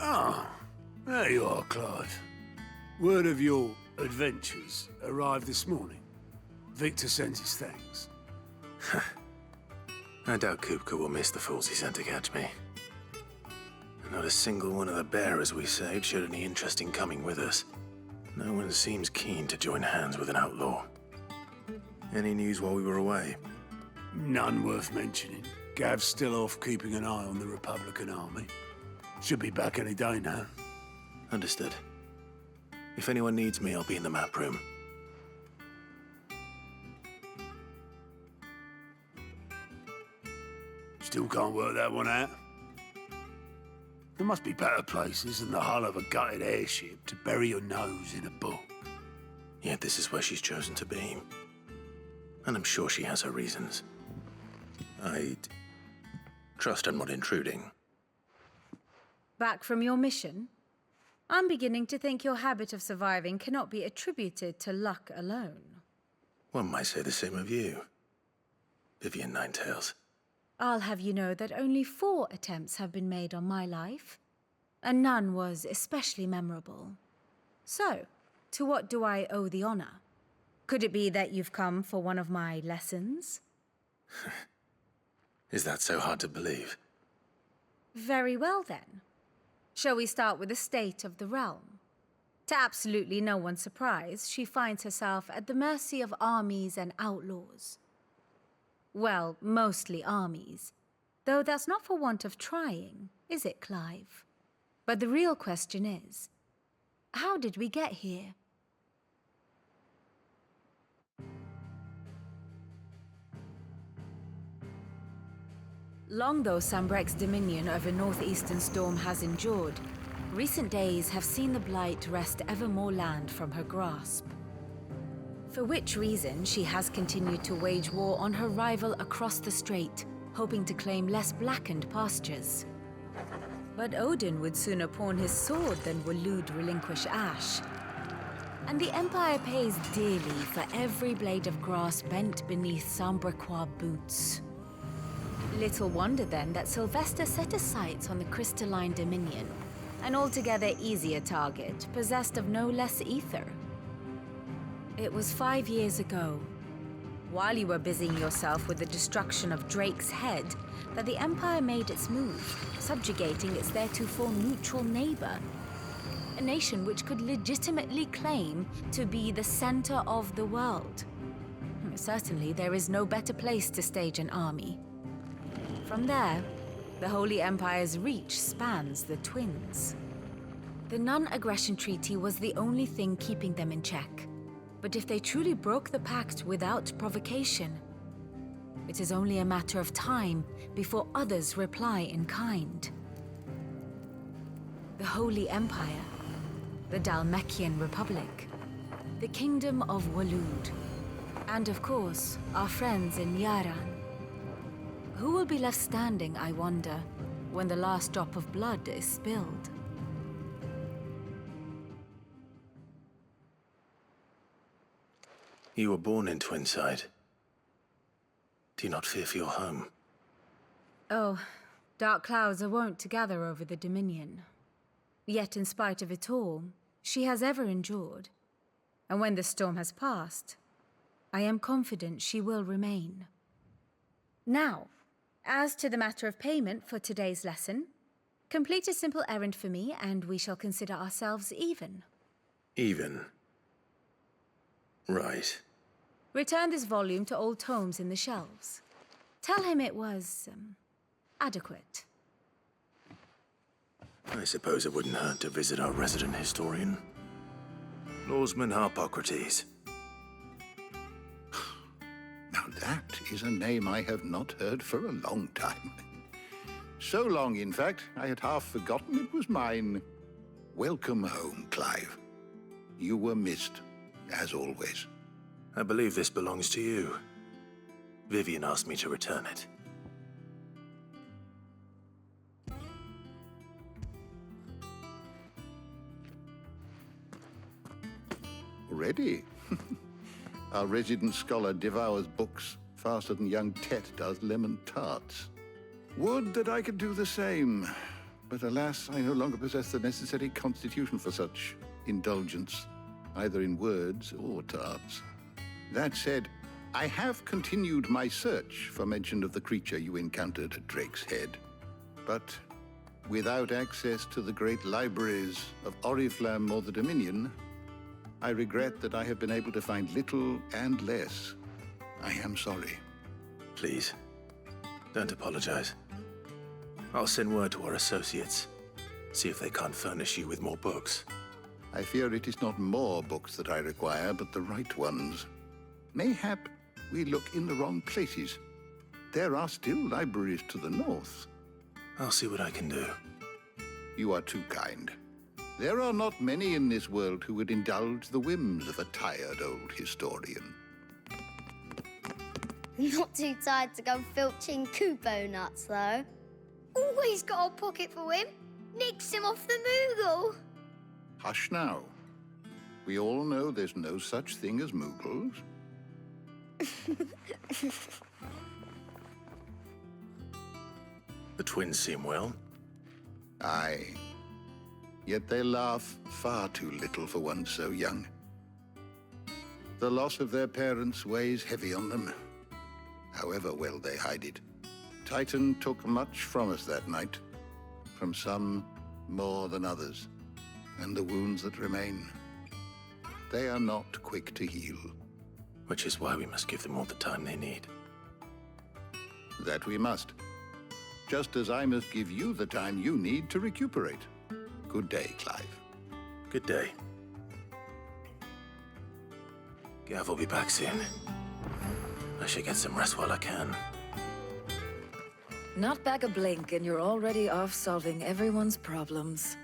Ah, there you are, Clive. Word of your adventures arrived this morning. Victor sends his thanks. I doubt Kupka will miss the fools he sent to catch me. Not a single one of the bearers we saved showed any interest in coming with us. No one seems keen to join hands with an outlaw. Any news while we were away? None worth mentioning. Gav's still off keeping an eye on the Republican army. Should be back any day now. Understood. If anyone needs me, I'll be in the map room. Still can't work that one out. There must be better places than the hull of a gutted airship to bury your nose in a book. Yet this is where she's chosen to be. And I'm sure she has her reasons. I'd trust I'm not intruding. Back from your mission? I'm beginning to think your habit of surviving cannot be attributed to luck alone. One might say the same of you, Vivian Ninetails. I'll have you know that only 4 attempts have been made on my life, and none was especially memorable. So, to what do I owe the honor? Could it be that you've come for one of my lessons? Is that so hard to believe? Very well then. Shall we start with the state of the realm? To absolutely no one's surprise, she finds herself at the mercy of armies and outlaws. Well, mostly armies. Though that's not for want of trying, is it, Clive? But the real question is, how did we get here? Long though Sambrek's dominion over northeastern Storm has endured, recent days have seen the Blight wrest ever more land from her grasp. For which reason she has continued to wage war on her rival across the strait, hoping to claim less blackened pastures. But Odin would sooner pawn his sword than Waloed relinquish Ash. And the Empire pays dearly for every blade of grass bent beneath Sambrequois boots. Little wonder then that Sylvester set his sights on the crystalline dominion, an altogether easier target, possessed of no less ether. It was 5 years ago, while you were busying yourself with the destruction of Drake's head, that the Empire made its move, subjugating its theretofore neutral neighbor. A nation which could legitimately claim to be the center of the world. Certainly, there is no better place to stage an army. From there, the Holy Empire's reach spans the Twins. The non-aggression treaty was the only thing keeping them in check. But if they truly broke the pact without provocation, it is only a matter of time before others reply in kind. The Holy Empire, the Dhalmekian Republic, the Kingdom of Waloed, and of course, our friends in Yaran. Who will be left standing, I wonder, when the last drop of blood is spilled? You were born in Twinside. Do you not fear for your home? Oh, dark clouds are wont to gather over the Dominion. Yet in spite of it all, she has ever endured. And when the storm has passed, I am confident she will remain. Now, as to the matter of payment for today's lesson, complete a simple errand for me and we shall consider ourselves even. Even? Right. Return this volume to old tomes in the shelves. Tell him it was, adequate. I suppose it wouldn't hurt to visit our resident historian. Lawsman Harpocrates. Now that is a name I have not heard for a long time. So long, in fact, I had half forgotten it was mine. Welcome home, Clive. You were missed, as always. I believe this belongs to you. Vivian asked me to return it. Ready? Our resident scholar devours books faster than young Tet does lemon tarts. Would that I could do the same, but alas, I no longer possess the necessary constitution for such indulgence, either in words or tarts. That said, I have continued my search for mention of the creature you encountered at Drake's Head. But without access to the great libraries of Oriflamme or the Dominion, I regret that I have been able to find little and less. I am sorry. Please, don't apologize. I'll send word to our associates. See if they can't furnish you with more books. I fear it is not more books that I require, but the right ones. Mayhap we look in the wrong places. There are still libraries to the north. I'll see what I can do. You are too kind. There are not many in this world who would indulge the whims of a tired old historian. Not too tired to go filching Kupo nuts, though. Always got a pocket for him. Nicks him off the Moogle. Hush now. We all know there's no such thing as Moogles. The twins seem well. Aye. Yet they laugh far too little for one so young. The loss of their parents weighs heavy on them, however well they hide it. Titan took much from us that night, from some more than others, and the wounds that remain, they are not quick to heal. Which is why we must give them all the time they need. That we must. Just as I must give you the time you need to recuperate. Good day, Clive. Good day. Gav will be back soon. I should get some rest while I can. Not back a blink and you're already off solving everyone's problems.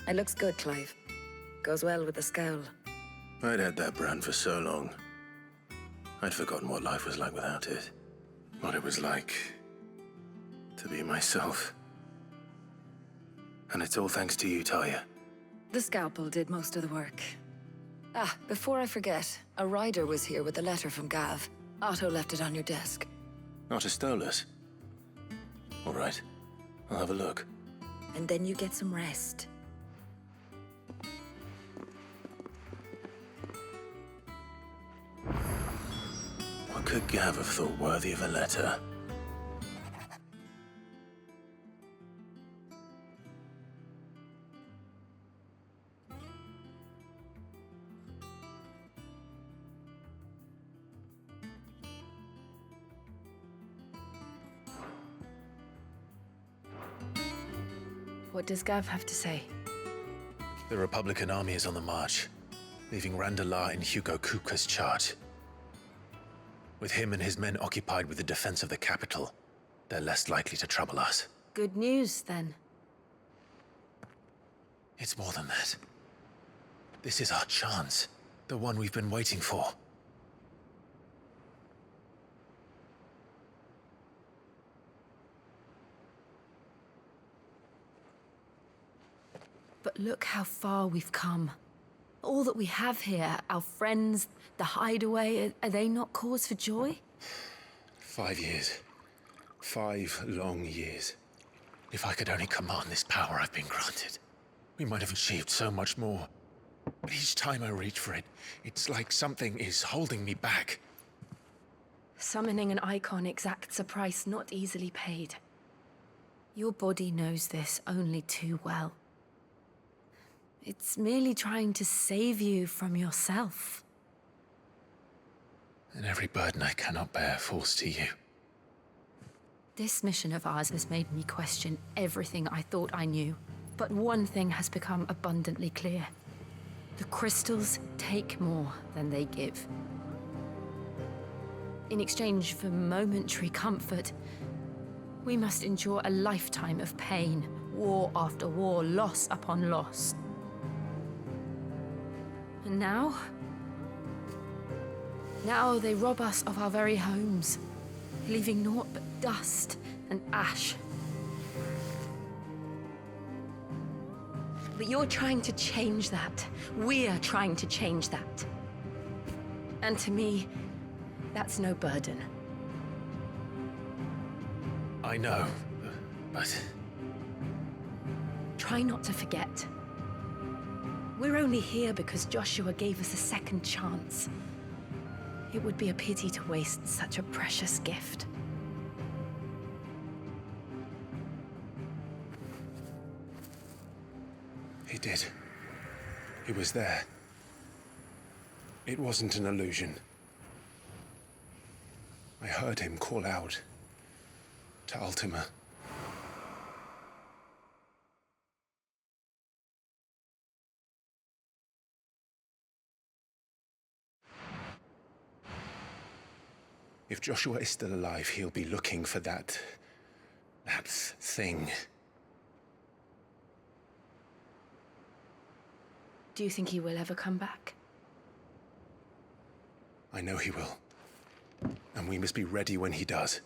It looks good, Clive. Goes well with the scowl. I'd had that brand for so long. I'd forgotten what life was like without it. What it was like to be myself. And it's all thanks to you, Talia. The scalpel did most of the work. Ah, before I forget, a rider was here with a letter from Gav. Otto left it on your desk. Otto stole us. All right, I'll have a look. And then you get some rest. What could Gav have thought worthy of a letter? What does Gav have to say? The Republican army is on the march, leaving Randalar in Hugo Kuka's charge. With him and his men occupied with the defense of the capital, they're less likely to trouble us. Good news, then. It's more than that. This is our chance, the one we've been waiting for. But look how far we've come. All that we have here, our friends, the hideaway, are they not cause for joy? 5 years. 5 long years. If I could only command this power I've been granted, we might have achieved so much more. But each time I reach for it, it's like something is holding me back. Summoning an icon exacts a price not easily paid. Your body knows this only too well. It's merely trying to save you from yourself. And every burden I cannot bear falls to you. This mission of ours has made me question everything I thought I knew. But one thing has become abundantly clear. The crystals take more than they give. In exchange for momentary comfort, we must endure a lifetime of pain, war after war, loss upon loss. And now they rob us of our very homes, leaving naught but dust and ash. But you're trying to change that. We're trying to change that. And to me, that's no burden. I know, but Try not to forget. We're only here because Joshua gave us a second chance. It would be a pity to waste such a precious gift. He did. He was there. It wasn't an illusion. I heard him call out to Ultima. If Joshua is still alive, he'll be looking for that thing. Do you think he will ever come back? I know he will. And we must be ready when he does.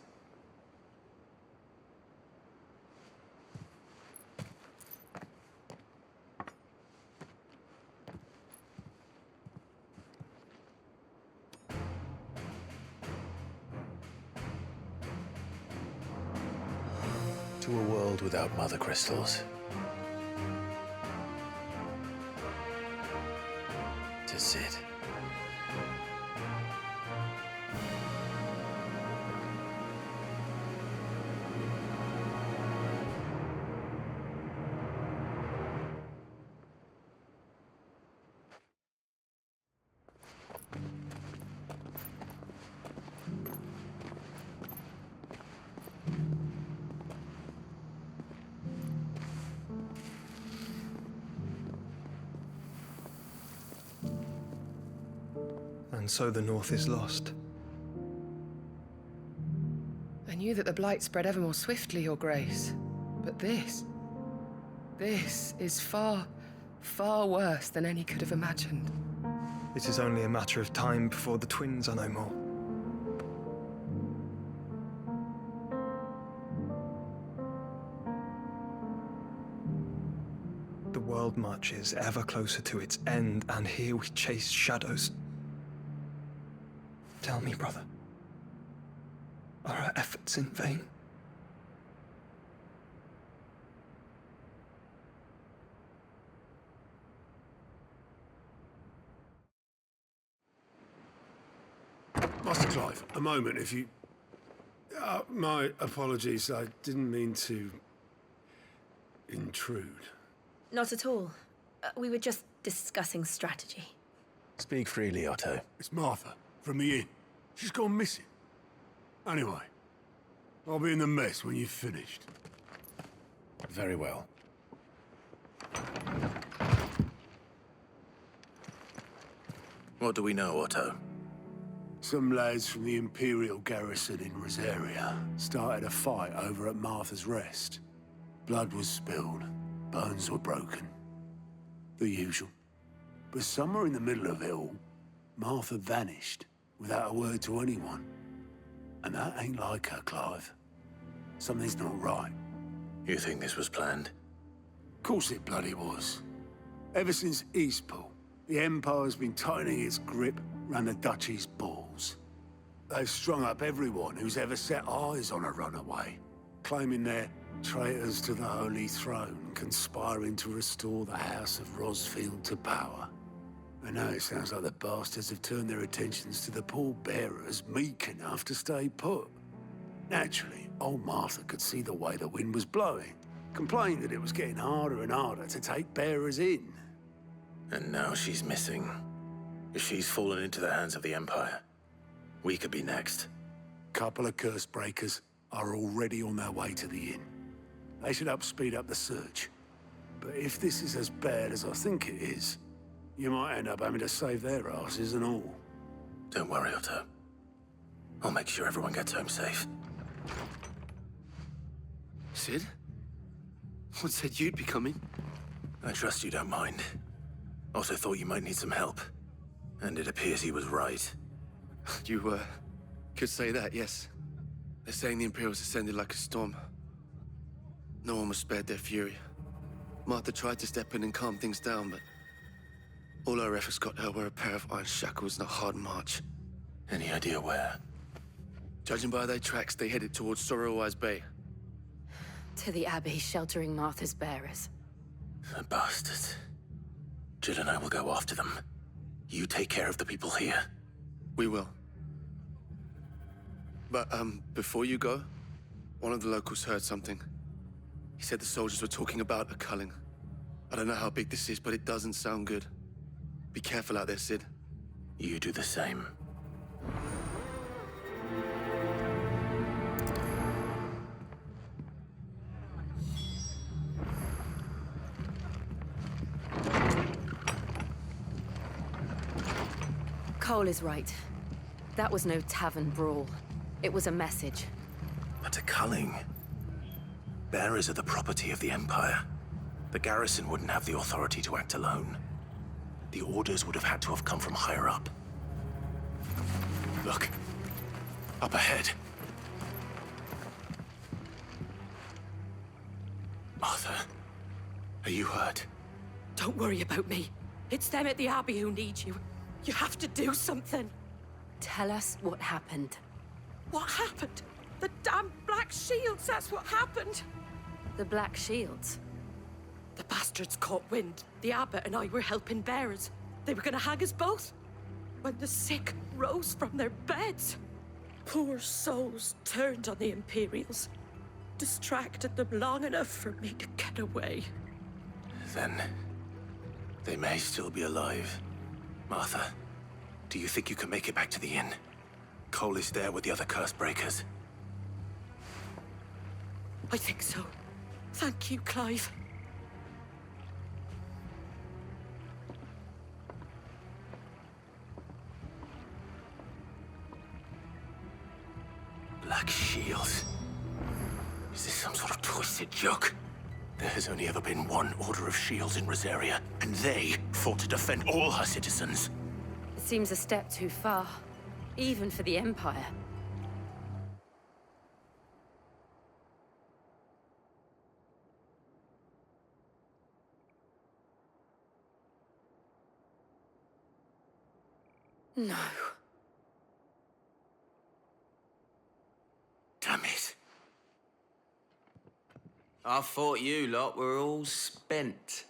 To a world without mother crystals. To sit. And so the North is lost. I knew that the Blight spread ever more swiftly, Your Grace. But this is far, far worse than any could have imagined. It is only a matter of time before the twins are no more. The world marches ever closer to its end, and here we chase shadows. Tell me, brother, are our efforts in vain? Master Clive, a moment, if you... my apologies, I didn't mean to... intrude. Not at all. We were just discussing strategy. Speak freely, Otto. It's Martha, from the inn. She's gone missing. Anyway, I'll be in the mess when you've finished. Very well. What do we know, Otto? Some lads from the Imperial garrison in Rosaria started a fight over at Martha's Rest. Blood was spilled, bones were broken. The usual. But somewhere in the middle of it all, Martha vanished without a word to anyone. And that ain't like her, Clive. Something's not right. You think this was planned? Course it bloody was. Ever since Eastpool, the Empire's been tightening its grip round the Duchy's balls. They've strung up everyone who's ever set eyes on a runaway, claiming they're traitors to the Holy Throne, conspiring to restore the House of Rosfield to power. And now it sounds like the bastards have turned their attentions to the pallbearers meek enough to stay put. Naturally, old Martha could see the way the wind was blowing, complained that it was getting harder and harder to take bearers in. And now she's missing. If she's fallen into the hands of the Empire, we could be next. Couple of curse breakers are already on their way to the inn. They should speed up the search. But if this is as bad as I think it is, you might end up having to save their asses and all. Don't worry, Otto. I'll make sure everyone gets home safe. Sid? What said you'd be coming? I trust you don't mind. Also thought you might need some help. And it appears he was right. You, could say that, yes. They're saying the Imperials ascended like a storm. No one was spared their fury. Martha tried to step in and calm things down, but all our efforts got her were a pair of iron shackles and a hard march. Any idea where? Judging by their tracks, they headed towards Sorrowwise Bay. To the Abbey sheltering Martha's bearers. The bastards. Jill and I will go after them. You take care of the people here. We will. But, before you go, one of the locals heard something. He said the soldiers were talking about a culling. I don't know how big this is, but it doesn't sound good. Be careful out there, Sid. You do the same. Cole is right. That was no tavern brawl. It was a message. But a culling. Bearers are the property of the Empire. The garrison wouldn't have the authority to act alone. The orders would have had to have come from higher up. Look. Up ahead. Martha, are you hurt? Don't worry about me. It's them at the Abbey who need you. You have to do something. Tell us what happened. What happened? The damn Black Shields, that's what happened. The Black Shields? The bastards caught wind. The abbot and I were helping bearers. They were gonna hang us both. When the sick rose from their beds. Poor souls turned on the Imperials. Distracted them long enough for me to get away. Then, they may still be alive. Martha, do you think you can make it back to the inn? Cole is there with the other curse breakers. I think so. Thank you, Clive. Black Shields? Is this some sort of twisted joke? There has only ever been one Order of Shields in Rosaria, and they fought to defend all her citizens. It seems a step too far, even for the Empire. No. Damn it. I thought you lot were all spent.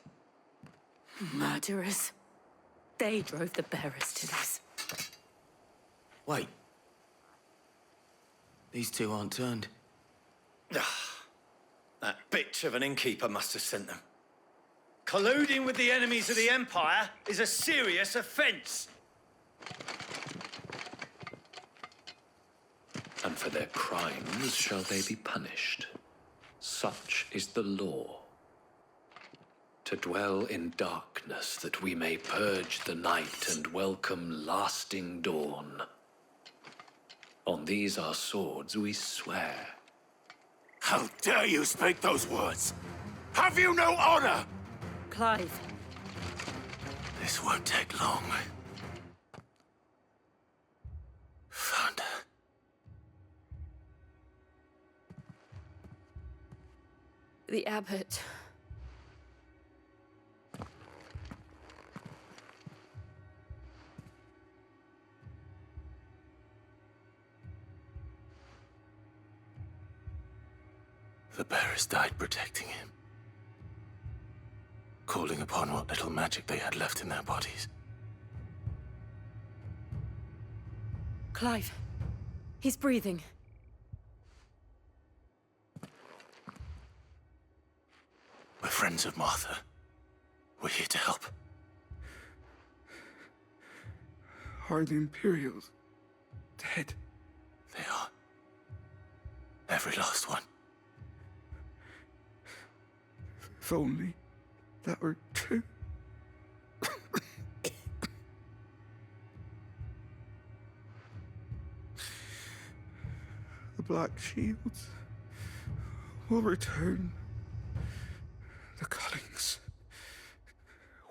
Murderers. They drove the bearers to this. Wait. These two aren't turned. That bitch of an innkeeper must have sent them. Colluding with the enemies of the Empire is a serious offense. And for their crimes shall they be punished. Such is the law. To dwell in darkness that we may purge the night and welcome lasting dawn. On these our swords we swear. How dare you speak those words? Have you no honor? Clive. This won't take long. Found her. The abbot. The bearers died protecting him. Calling upon what little magic they had left in their bodies. Clive. He's breathing. We're friends of Martha. We're here to help. Are the Imperials dead? They are. Every last one. If only that were true. The Black Shields will return. The cullings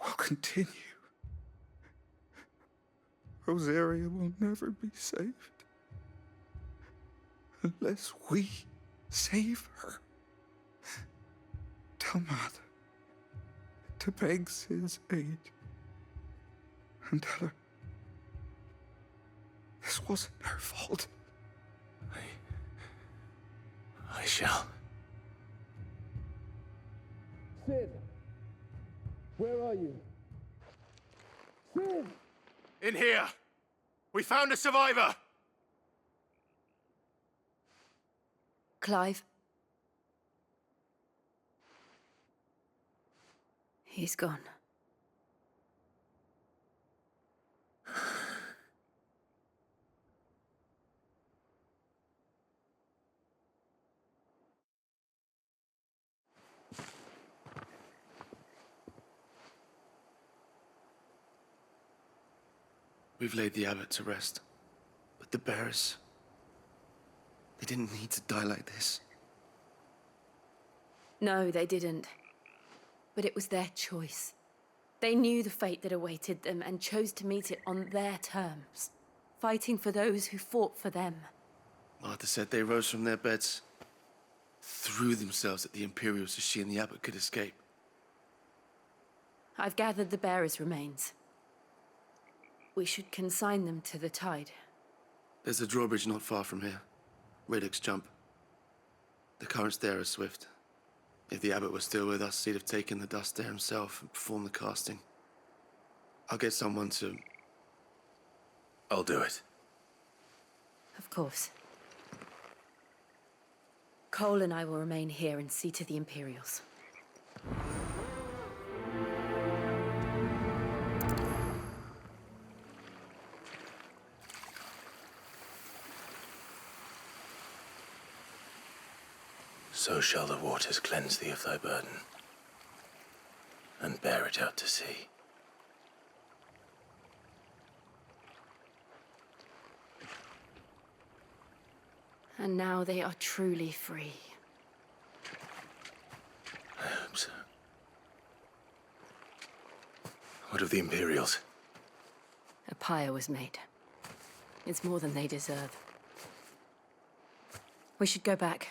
will continue. Rosaria will never be saved unless we save her. Tell Mother to beg Sid's aid and tell her this wasn't her fault. I shall. Sid, Where are you? Sid! In here! We found a survivor! Clive. He's gone. We've laid the abbot to rest. But the bearers... they didn't need to die like this. No, they didn't. But it was their choice. They knew the fate that awaited them and chose to meet it on their terms, fighting for those who fought for them. Martha said they rose from their beds, threw themselves at the Imperials so she and the abbot could escape. I've gathered the bearers' remains. We should consign them to the tide. There's a drawbridge not far from here. Radix jump. The currents there are swift. If the abbot was still with us, he'd have taken the dust there himself and performed the casting. I'll get someone to... I'll do it. Of course. Cole and I will remain here and see to the Imperials. So shall the waters cleanse thee of thy burden, and bear it out to sea. And now they are truly free. I hope so. What of the Imperials? A pyre was made. It's more than they deserve. We should go back.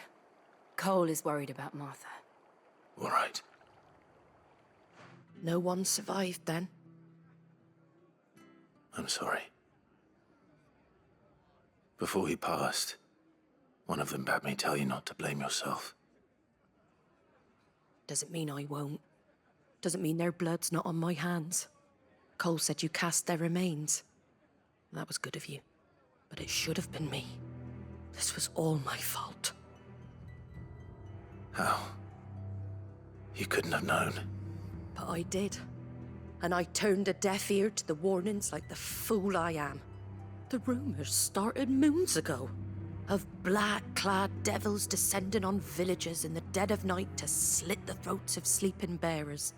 Cole is worried about Martha. All right. No one survived then? I'm sorry. Before he passed, one of them bade me tell you not to blame yourself. Doesn't mean I won't. Doesn't mean their blood's not on my hands. Cole said you cast their remains. That was good of you. But it should have been me. This was all my fault. How? You couldn't have known. But I did. And I turned a deaf ear to the warnings like the fool I am. The rumors started moons ago. Of black-clad devils descending on villages in the dead of night to slit the throats of sleeping bearers.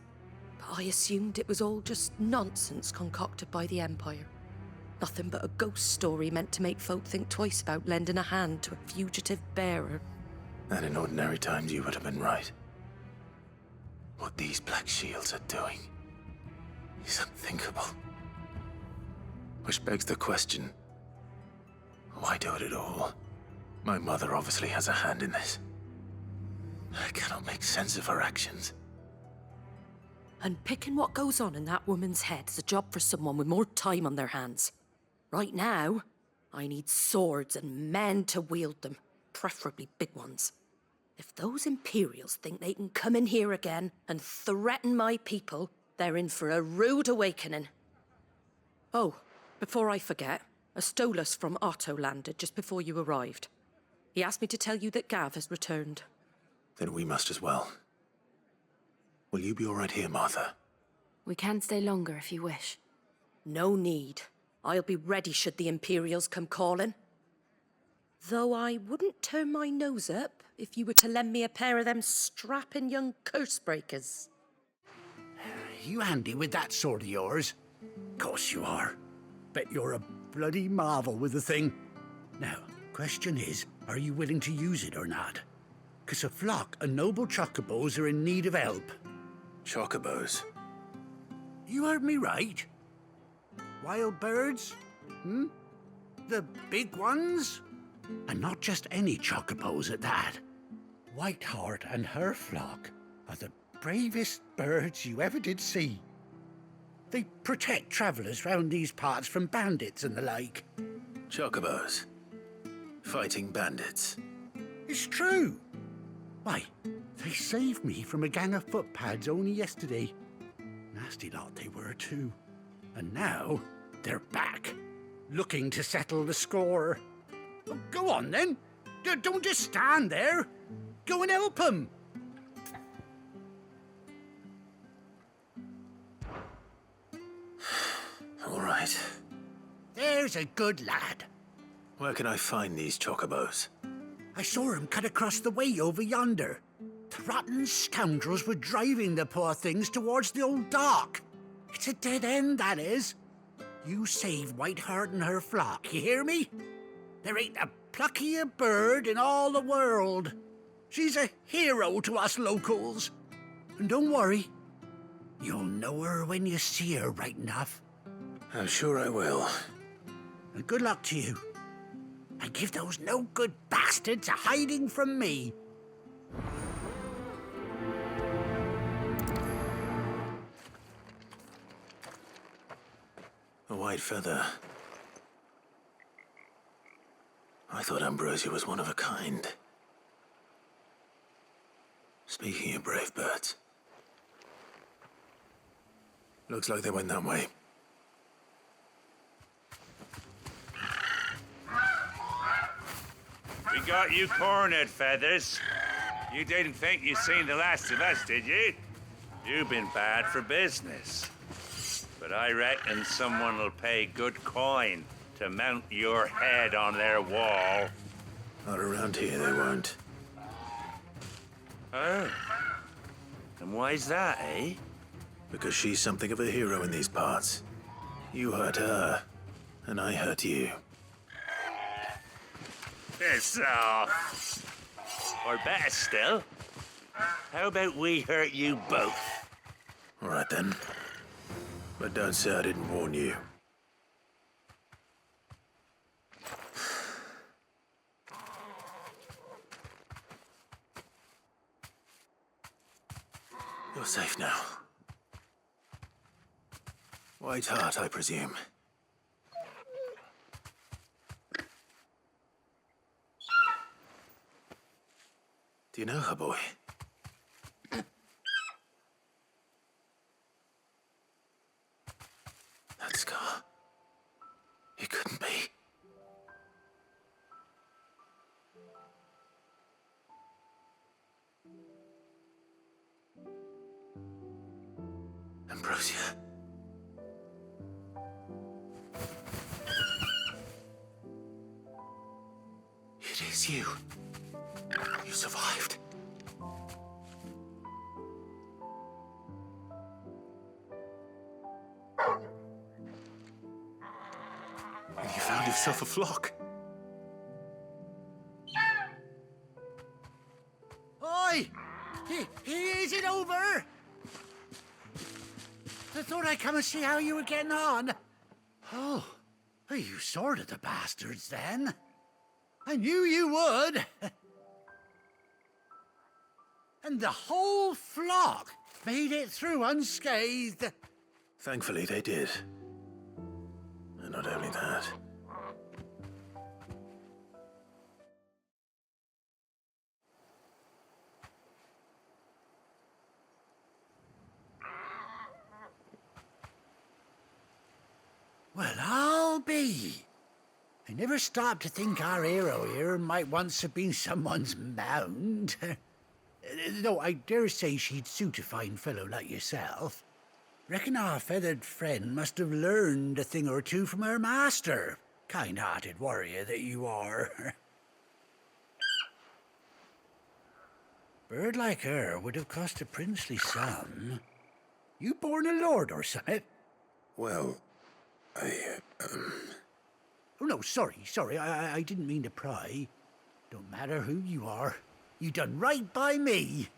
But I assumed it was all just nonsense concocted by the Empire. Nothing but a ghost story meant to make folk think twice about lending a hand to a fugitive bearer. And in ordinary times you would have been right. What these Black Shields are doing is unthinkable. Which begs the question, why do it at all? My mother obviously has a hand in this. I cannot make sense of her actions. And picking what goes on in that woman's head is a job for someone with more time on their hands. Right now, I need swords and men to wield them, preferably big ones. If those Imperials think they can come in here again and threaten my people, they're in for a rude awakening. Oh, before I forget, a Stolas from Otto landed just before you arrived. He asked me to tell you that Gav has returned. Then we must as well. Will you be all right here, Martha? We can stay longer if you wish. No need. I'll be ready should the Imperials come calling. Though I wouldn't turn my nose up if you were to lend me a pair of them strapping young curse-breakers. You handy with that sword of yours? Course you are. Bet you're a bloody marvel with the thing. Now, question is, are you willing to use it or not? 'Cause a flock of noble chocobos are in need of help. Chocobos? You heard me right. Wild birds? The big ones? And not just any chocobos at that. Whiteheart and her flock are the bravest birds you ever did see. They protect travellers round these parts from bandits and the like. Chocobos? Fighting bandits? It's true. Why, they saved me from a gang of footpads only yesterday. Nasty lot they were, too. And now, they're back, looking to settle the score. Oh, go on, then. Don't just stand there. Go and help them. All right. There's a good lad. Where can I find these chocobos? I saw him cut across the way over yonder. The rotten scoundrels were driving the poor things towards the old dock. It's a dead end, that is. You save Whiteheart and her flock, you hear me? There ain't a pluckier bird in all the world. She's a hero to us locals. And don't worry, you'll know her when you see her right enough. I'm sure I will. And good luck to you. And give those no-good bastards a hiding from me. A white feather. I thought Ambrosia was one of a kind. Speaking of brave birds. Looks like they went that way. We got you cornered, Feathers. You didn't think you'd seen the last of us, did you? You've been bad for business. But I reckon someone will pay good coin to mount your head on their wall. Not around here, they won't. Oh. And why's that, eh? Because she's something of a hero in these parts. You hurt her, and I hurt you. Piss off. Or better still, how about we hurt you both? All right, then. But don't say I didn't warn you. You're safe now. Whiteheart, I presume. Do you know her, boy? That scar. It couldn't be. Ambrosia. It is you. You survived. And you found yourself a flock. Oi! Is it over? I thought I'd come and see how you were getting on. Oh, you sorted the bastards then. I knew you would. And the whole flock made it through unscathed. Thankfully, they did. And not only that. Well, I'll be. I never stopped to think our hero here might once have been someone's mount. Though I dare say she'd suit a fine fellow like yourself. Reckon our feathered friend must have learned a thing or two from her master. Kind-hearted warrior that you are. Bird like her would have cost a princely sum. You born a lord or something? Well, Oh, no, sorry. I didn't mean to pry. Don't matter who you are. You done right by me.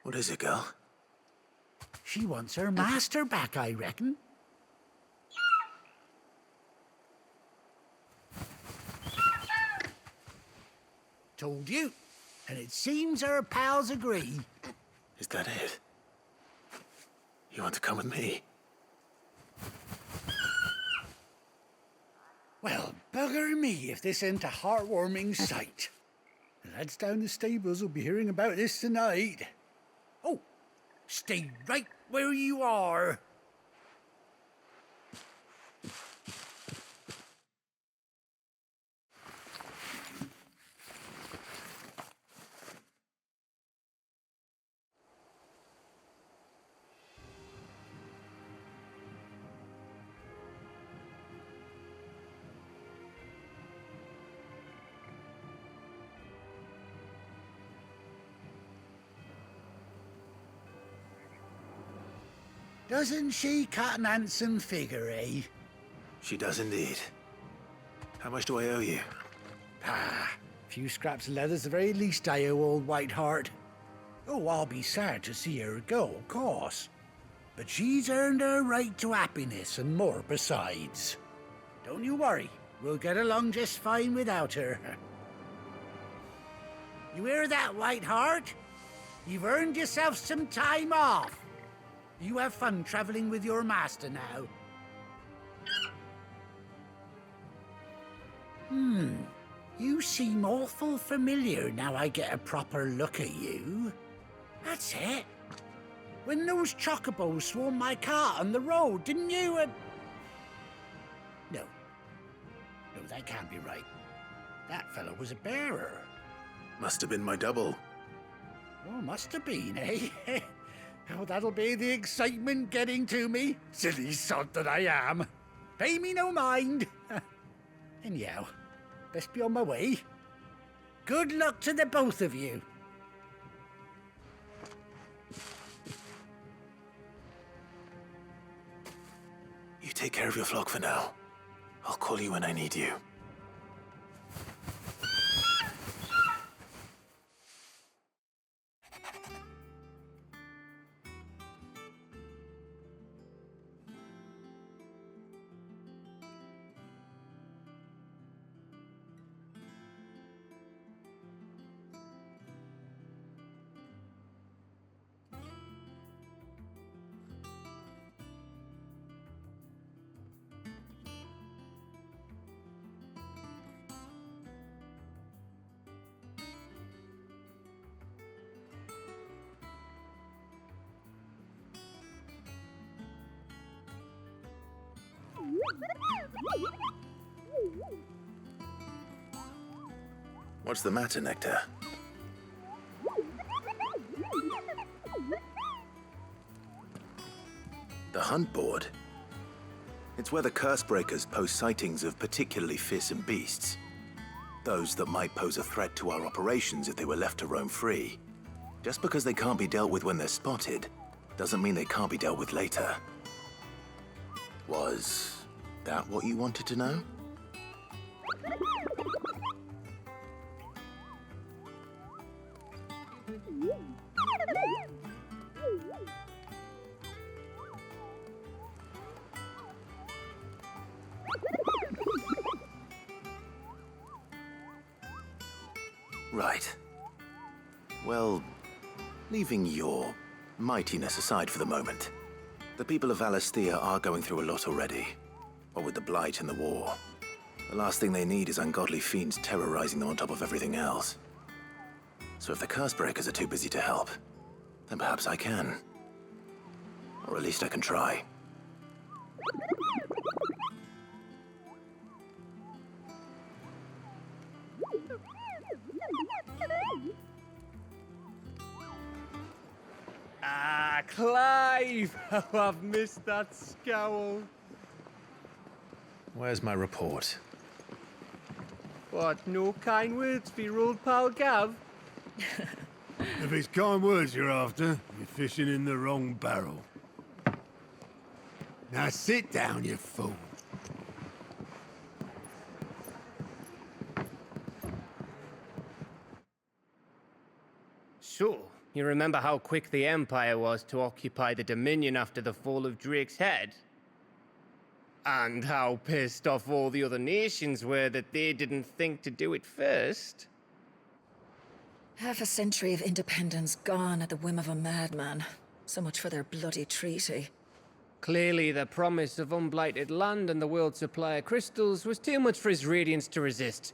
What is it, girl? She wants her master back, I reckon. Told you. And it seems her pals agree. Is that it? You want to come with me? Well, bugger me if this ain't a heartwarming sight. The lads down the stables will be hearing about this tonight. Oh, stay right where you are. Doesn't she cut an handsome figure, eh? She does indeed. How much do I owe you? Ah, a few scraps of leather's the very least I owe old Whiteheart. Oh, I'll be sad to see her go, of course. But she's earned her right to happiness and more besides. Don't you worry, we'll get along just fine without her. You hear that, Whiteheart? You've earned yourself some time off. You have fun traveling with your master now. You seem awful familiar now I get a proper look at you. That's it. When those chocobos swarmed my cart on the road, didn't you? No, that can't be right. That fellow was a bearer. Must have been my double. Oh, must have been, eh? Oh, that'll be the excitement getting to me. Silly sod that I am. Pay me no mind. Anyhow, best be on my way. Good luck to the both of you. You take care of your flock for now. I'll call you when I need you. What's the matter, Nectar? The hunt board? It's where the curse breakers post sightings of particularly fearsome beasts. Those that might pose a threat to our operations if they were left to roam free. Just because they can't be dealt with when they're spotted, doesn't mean they can't be dealt with later. Was that what you wanted to know? Right. Well, leaving your mightiness aside for the moment, the people of Valisthea are going through a lot already. What with the Blight and the war. The last thing they need is ungodly fiends terrorizing them on top of everything else. So if the curse breakers are too busy to help, then perhaps I can. Or at least I can try. Ah, Clive! Oh, I've missed that scowl. Where's my report? What, no kind words for your old pal Gav? If it's kind words you're after, you're fishing in the wrong barrel. Now sit down, you fool. So, you remember how quick the Empire was to occupy the Dominion after the fall of Drake's head? And how pissed off all the other nations were that they didn't think to do it first? Half a century of independence gone at the whim of a madman. So much for their bloody treaty. Clearly, the promise of unblighted land and the world's supply of crystals was too much for his radiance to resist.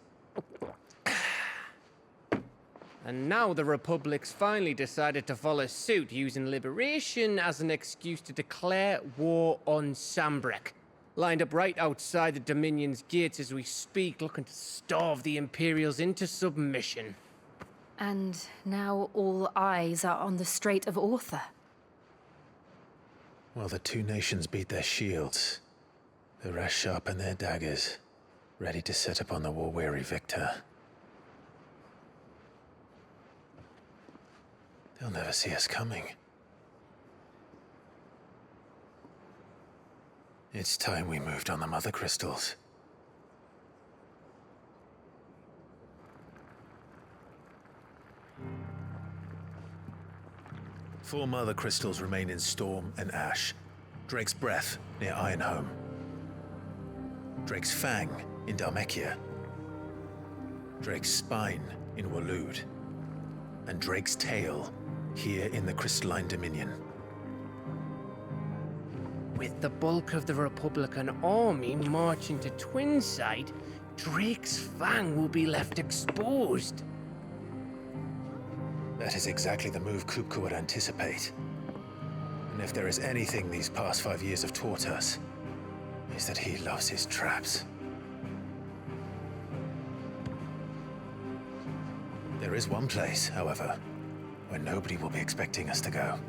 And now the Republic's finally decided to follow suit, using liberation as an excuse to declare war on Sambrek. Lined up right outside the Dominion's gates as we speak, looking to starve the Imperials into submission. And now all eyes are on the Strait of Author. While the two nations beat their shields, the rest sharpen their daggers, ready to set upon the war-weary victor. They'll never see us coming. It's time we moved on the Mother Crystals. Four Mother Crystals remain in Storm and Ash. Drake's Breath near Ironhome. Drake's Fang in Dhalmekia. Drake's Spine in Waloed. And Drake's Tail here in the Crystalline Dominion. With the bulk of the Republican army marching to Twinside, Drake's Fang will be left exposed. That is exactly the move Kupka would anticipate. And if there is anything these past 5 years have taught us, is that he loves his traps. There is one place, however, where nobody will be expecting us to go.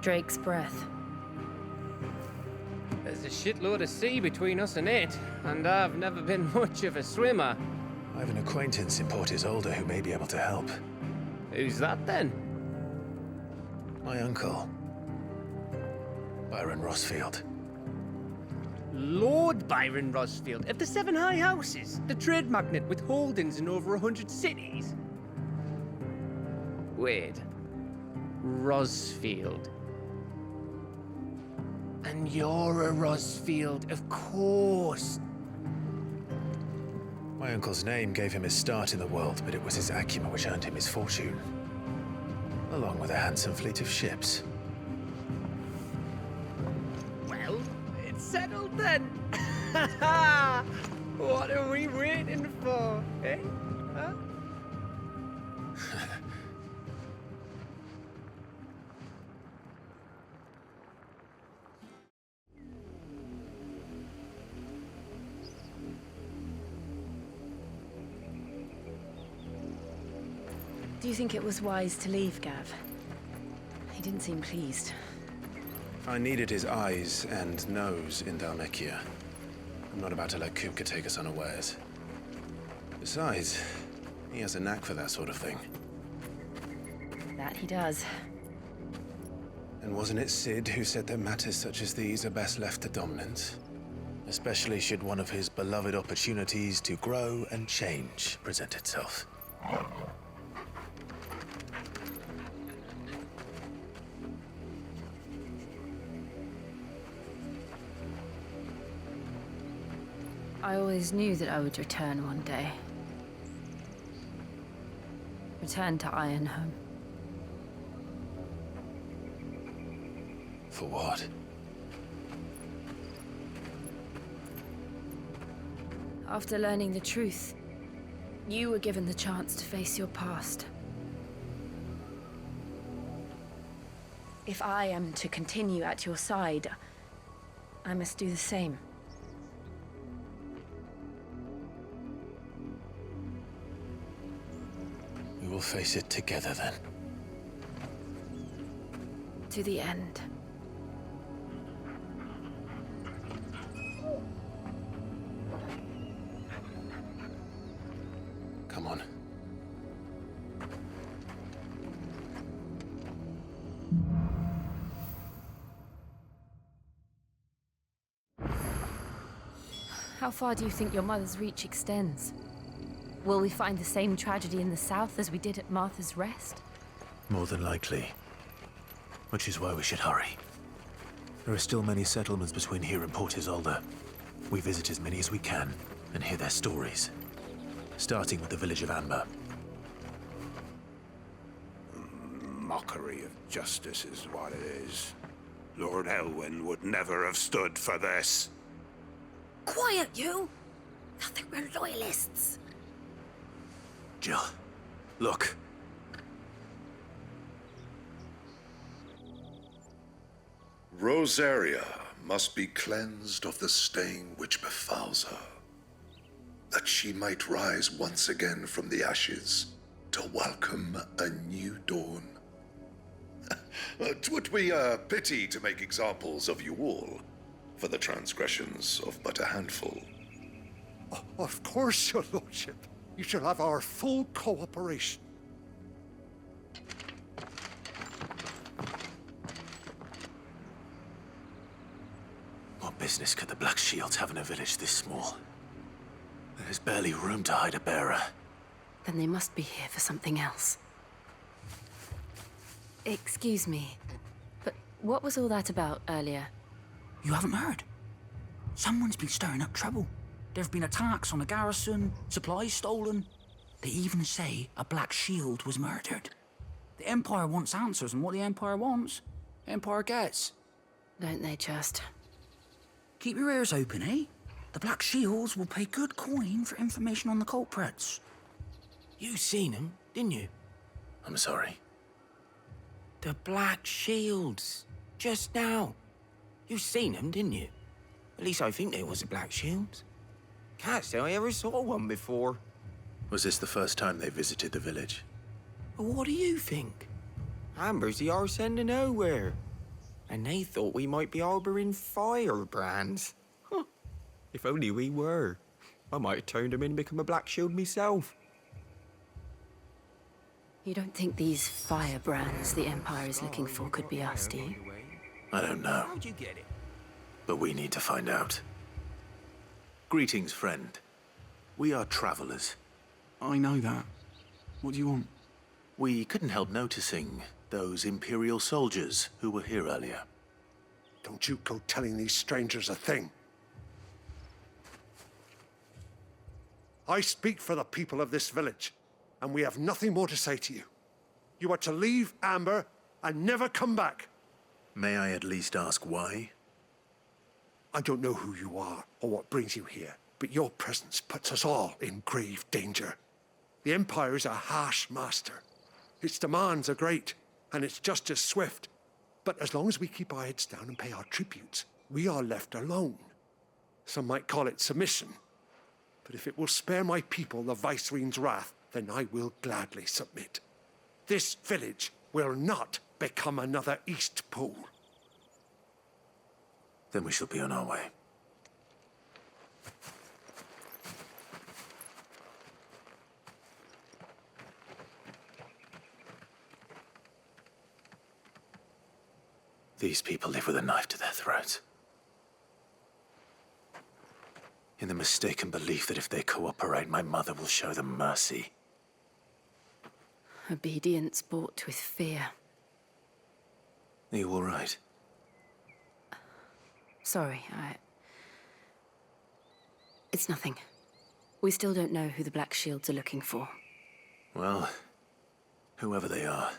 Drake's Breath. There's a shitload of sea between us and it, and I've never been much of a swimmer. I have an acquaintance in Port Isolde who may be able to help. Who's that then? My uncle, Byron Rosfield. Lord Byron Rosfield of the Seven High Houses, the trade magnate with holdings in over 100 cities. Wait, Rosfield. And you're a Rosfield, of course. My uncle's name gave him his start in the world, but it was his acumen which earned him his fortune. Along with a handsome fleet of ships. Well, it's settled then. What are we waiting for, eh? Huh? Do you think it was wise to leave, Gav? He didn't seem pleased. I needed his eyes and nose in Dhalmekia. I'm not about to let Kupka take us unawares. Besides, he has a knack for that sort of thing. That he does. And wasn't it Sid who said that matters such as these are best left to dominance? Especially should one of his beloved opportunities to grow and change present itself. I always knew that I would return one day. Return to Ironhome. For what? After learning the truth, you were given the chance to face your past. If I am to continue at your side, I must do the same. We will face it together then. To the end. Come on. How far do you think your mother's reach extends? Will we find the same tragedy in the south as we did at Martha's Rest? More than likely. Which is why we should hurry. There are still many settlements between here and Port Isolde. We visit as many as we can and hear their stories. Starting with the village of Amber. Mockery of justice is what it is. Lord Elwyn would never have stood for this. Quiet, you! Thought they were loyalists. Jill, Look. Rosaria must be cleansed of the stain which befouls her, that she might rise once again from the ashes to welcome a new dawn. 'Twould be a pity to make examples of you all, for the transgressions of but a handful. Of course, your lordship. You shall have our full cooperation. What business could the Black Shields have in a village this small? There's barely room to hide a bearer. Then they must be here for something else. Excuse me, but what was all that about earlier? You haven't heard? Someone's been stirring up trouble. There have been attacks on the garrison, supplies stolen. They even say a Black Shield was murdered. The Empire wants answers, and what the Empire wants, the Empire gets. Don't they just? Keep your ears open, eh? The Black Shields will pay good coin for information on the culprits. You seen him, didn't you? I'm sorry. The Black Shields. Just now. You seen them, didn't you? At least I think there was a Black Shields. Can't say I ever saw one before. Was this the first time they visited the village? What do you think? Amber's the arse end of nowhere. And they thought we might be harbouring firebrands. Huh. If only we were. I might have turned them in and become a Black Shield myself. You don't think these firebrands the Empire is looking for could be us, do you? I don't know. How'd you get it? But we need to find out. Greetings, friend. We are travelers. I know that. What do you want? We couldn't help noticing those Imperial soldiers who were here earlier. Don't you go telling these strangers a thing. I speak for the people of this village, and we have nothing more to say to you. You are to leave Amber and never come back. May I at least ask why? I don't know who you are or what brings you here, but your presence puts us all in grave danger. The Empire is a harsh master. Its demands are great, and its justice swift. But as long as we keep our heads down and pay our tributes, we are left alone. Some might call it submission. But if it will spare my people the Viceroy's wrath, then I will gladly submit. This village will not become another East Pole. Then we shall be on our way. These people live with a knife to their throats. In the mistaken belief that if they cooperate, my mother will show them mercy. Obedience bought with fear. Are you all right? Sorry, It's nothing. We still don't know who the Black Shields are looking for. Well, whoever they are,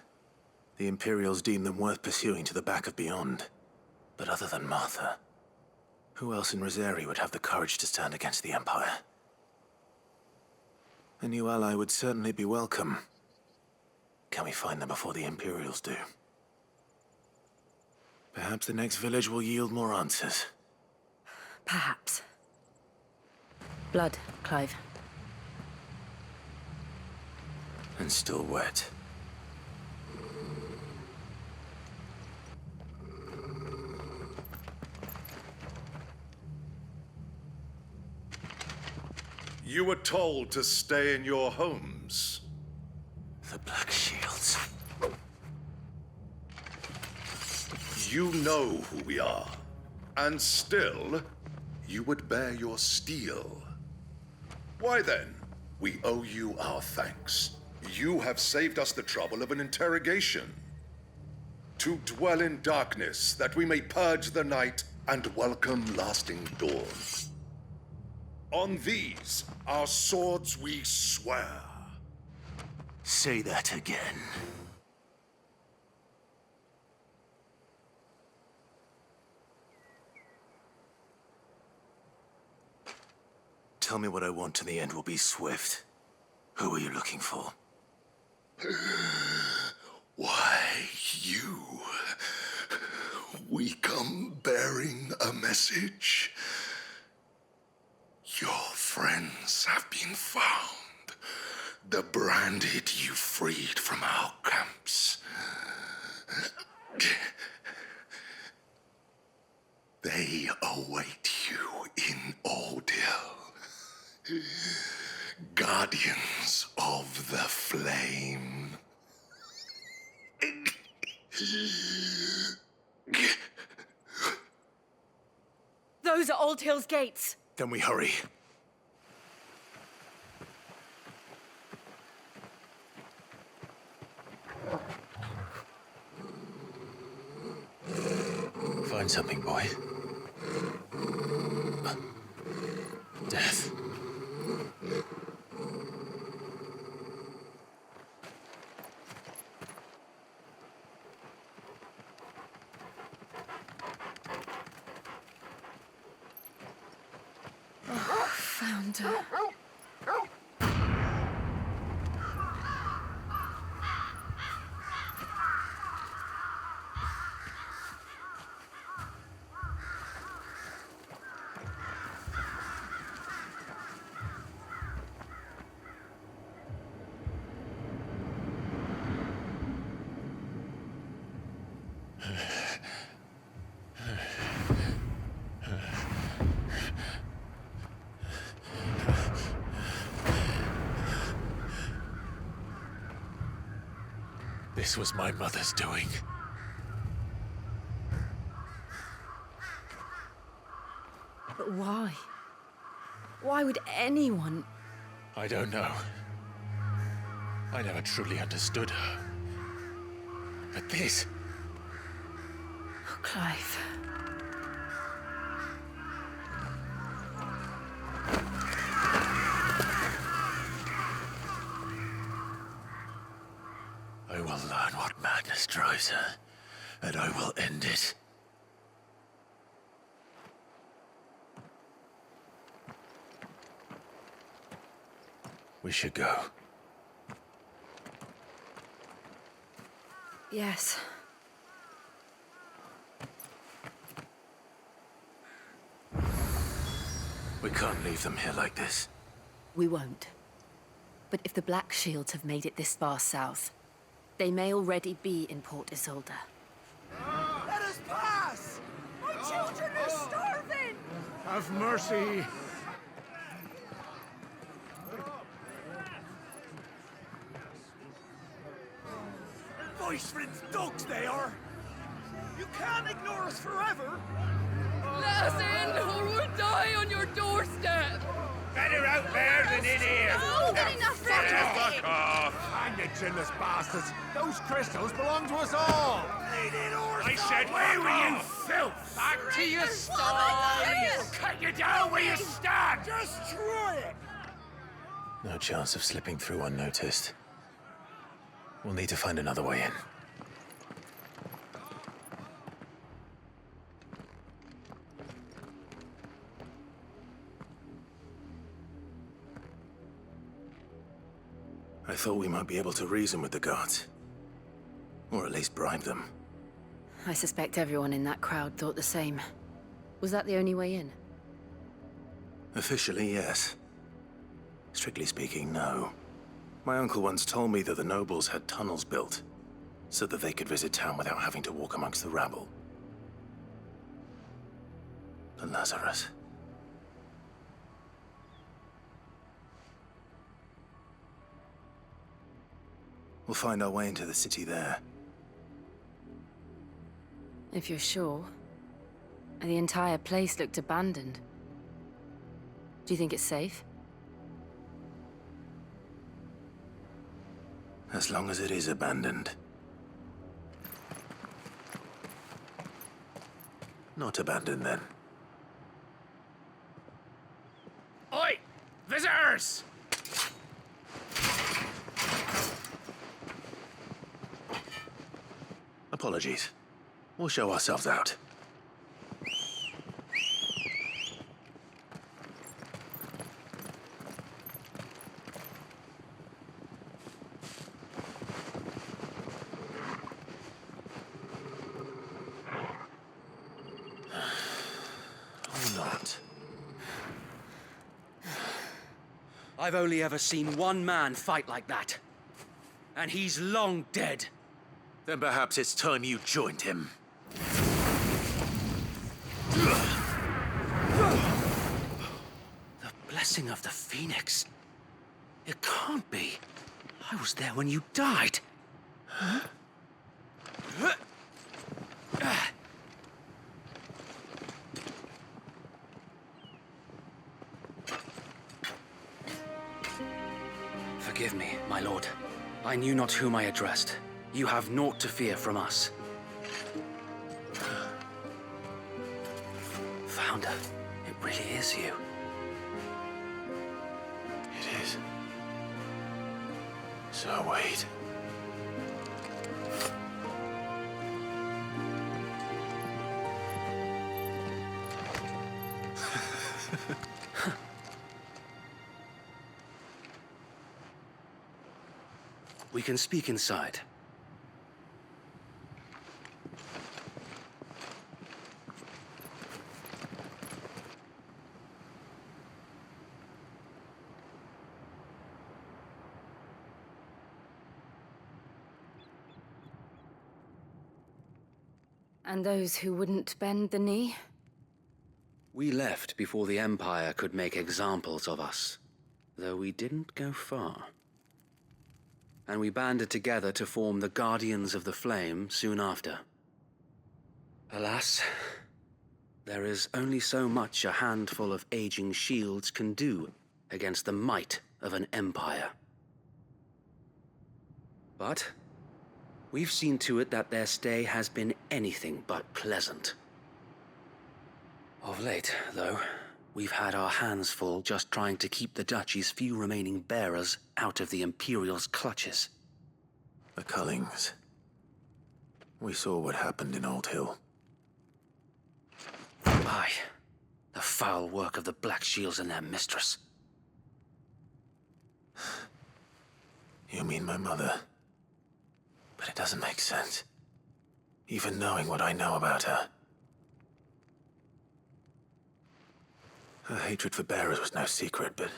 the Imperials deem them worth pursuing to the back of beyond. But other than Martha, who else in Rosaria would have the courage to stand against the Empire? A new ally would certainly be welcome. Can we find them before the Imperials do? Perhaps the next village will yield more answers. Perhaps. Blood, Clive. And still wet. You were told to stay in your homes. The Black Shields. You know who we are. And still, you would bear your steel. Why then? We owe you our thanks. You have saved us the trouble of an interrogation. To dwell in darkness, that we may purge the night and welcome lasting dawn. On these, our swords we swear. Say that again. Tell me what I want and the end will be swift. Who are you looking for? Why, you... We come bearing a message. Your friends have been found. The branded you freed from our camps. They await you in Odil. Guardians of the Flame. Those are Old Hill's gates. Then we hurry. Find something, boy. Death. Found her. This was my mother's doing. But why? Why would anyone... I don't know. I never truly understood her. But this... Oh, Clive. I will learn what madness drives her, and I will end it. We should go. Yes. We can't leave them here like this. We won't. But if the Black Shields have made it this far south, they may already be in Port Isolde. Let us pass! My children are starving! Have mercy. Voice-riddled dogs they are! You can't ignore us forever! Let us in, or we'll die on your doorstep! Better out there than in here! Oh, good enough, Fuck off! Hang the chinless bastards! Those crystals belong to us all! I said, where were you, filth? Back to your sties! Cut you down where you stand! Destroy it! No chance of slipping through unnoticed. We'll need to find another way in. I thought we might be able to reason with the guards. Or at least bribe them. I suspect everyone in that crowd thought the same. Was that the only way in? Officially, yes. Strictly speaking, no. My uncle once told me that the nobles had tunnels built, so that they could visit town without having to walk amongst the rabble. The Lazarus. We'll find our way into the city there. If you're sure. The entire place looked abandoned. Do you think it's safe? As long as it is abandoned. Not abandoned, then. Oi! Visitors! Apologies. We'll show ourselves out. I've only ever seen one man fight like that. And he's long dead. Then perhaps it's time you joined him. The blessing of the Phoenix. It can't be. I was there when you died. Huh? Forgive me, my lord. I knew not whom I addressed. You have naught to fear from us. Founder, it really is you. It is. So wait. We can speak inside. And those who wouldn't bend the knee? We left before the Empire could make examples of us, though we didn't go far. And we banded together to form the Guardians of the Flame soon after. Alas, there is only so much a handful of aging shields can do against the might of an empire. But we've seen to it that their stay has been anything but pleasant. Of late, though, we've had our hands full just trying to keep the Duchy's few remaining bearers out of the Imperial's clutches. The Cullings. We saw what happened in Old Hill. Aye. The foul work of the Black Shields and their mistress. You mean my mother? But it doesn't make sense. Even knowing what I know about her. Her hatred for bearers was no secret, but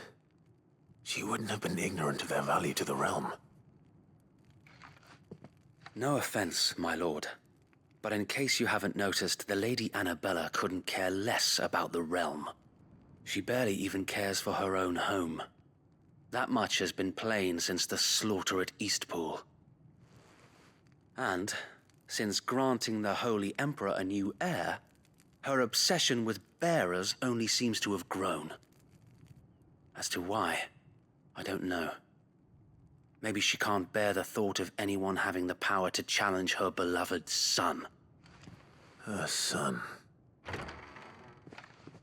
she wouldn't have been ignorant of their value to the realm. No offense, my lord, but in case you haven't noticed, the Lady Annabella couldn't care less about the realm. She barely even cares for her own home. That much has been plain since the slaughter at Eastpool. And, since granting the Holy Emperor a new heir, her obsession with bearers only seems to have grown. As to why, I don't know. Maybe she can't bear the thought of anyone having the power to challenge her beloved son. Her son?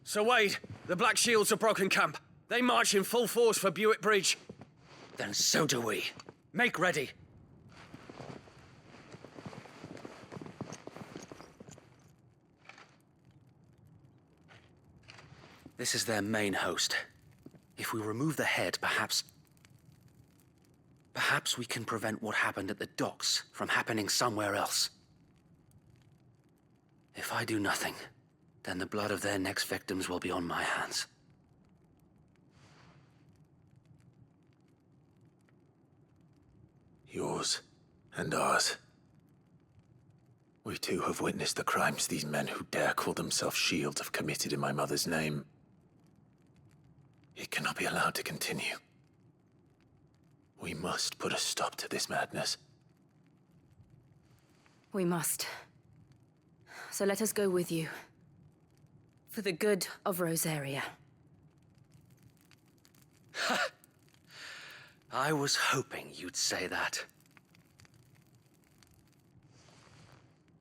Sir Wade, the Black Shields have broken camp. They march in full force for Buick Bridge. Then so do we. Make ready. This is their main host. If we remove the head, perhaps we can prevent what happened at the docks from happening somewhere else. If I do nothing, then the blood of their next victims will be on my hands. Yours and ours. We too have witnessed the crimes these men who dare call themselves shields have committed in my mother's name. It cannot be allowed to continue. We must put a stop to this madness. We must. So let us go with you. For the good of Rosaria. I was hoping you'd say that.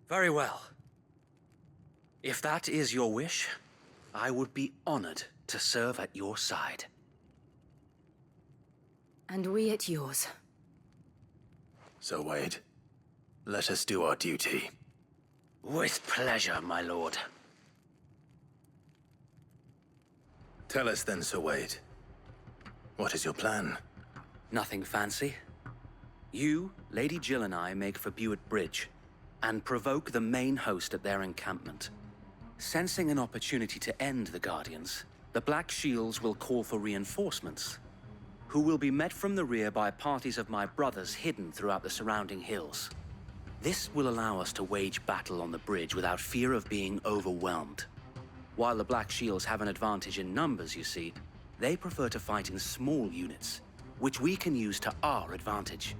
Very well. If that is your wish, I would be honored to serve at your side. And we at yours. So, Wade, let us do our duty. With pleasure, my lord. Tell us then, Sir Wade. What is your plan? Nothing fancy. You, Lady Jill and I make for Buick Bridge, and provoke the main host at their encampment. Sensing an opportunity to end the Guardians, the Black Shields will call for reinforcements. who will be met from the rear by parties of my brothers hidden throughout the surrounding hills. This will allow us to wage battle on the bridge without fear of being overwhelmed. While the Black Shields have an advantage in numbers, you see, they prefer to fight in small units, which we can use to our advantage.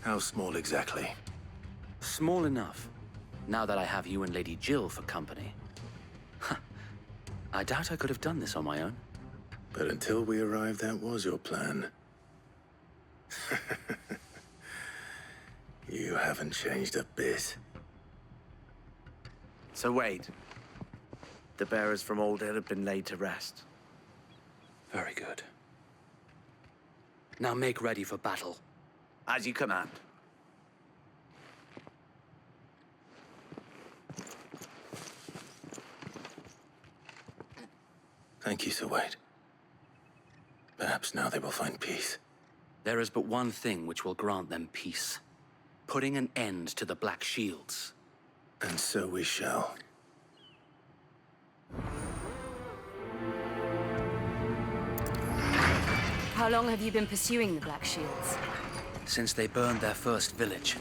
How small exactly? Small enough, now that I have you and Lady Jill for company. I doubt I could have done this on my own. But until we arrived, that was your plan. You haven't changed a bit. So wait. The bearers from Old Ed have been laid to rest. Very good. Now make ready for battle. As you command. Thank you, Sir Wade. Perhaps now they will find peace. There is but one thing which will grant them peace. Putting an end to the Black Shields. And so we shall. How long have you been pursuing the Black Shields? Since they burned their first village.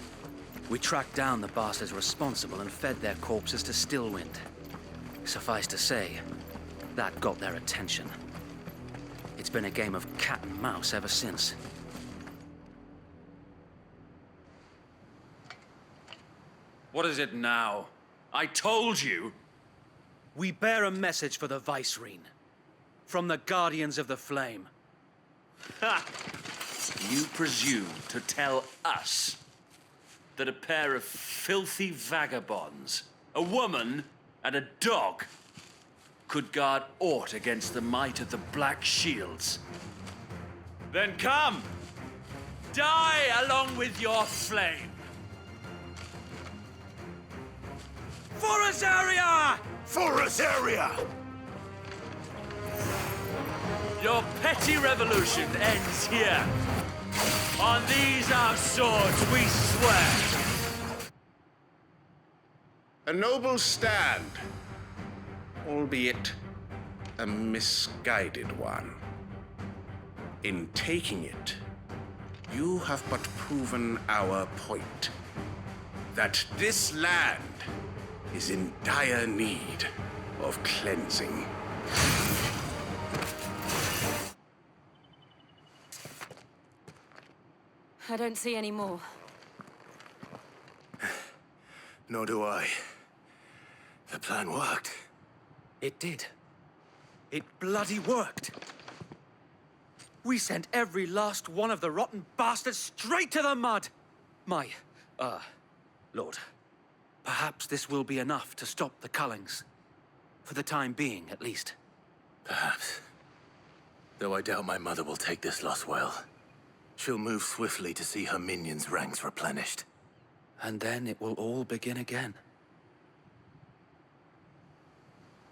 We tracked down the bastards responsible and fed their corpses to Stillwind. Suffice to say, that got their attention. It's been a game of cat and mouse ever since. What is it now? I told you! We bear a message for the Vicereine. From the Guardians of the Flame. Ha! You presume to tell us that a pair of filthy vagabonds, a woman and a dog, could guard aught against the might of the Black Shields? Then come! Die along with your flame! For Azaria! For Azaria! Your petty revolution ends here. On these our swords we swear. A noble stand, albeit a misguided one. In taking it, you have but proven our point. That this land is in dire need of cleansing. I don't see any more. Nor do I. The plan worked. It did. It bloody worked. We sent every last one of the rotten bastards straight to the mud. My, Lord, perhaps this will be enough to stop the Cullings. For the time being, at least. Perhaps. Though I doubt my mother will take this loss well. She'll move swiftly to see her minions' ranks replenished. And then it will all begin again.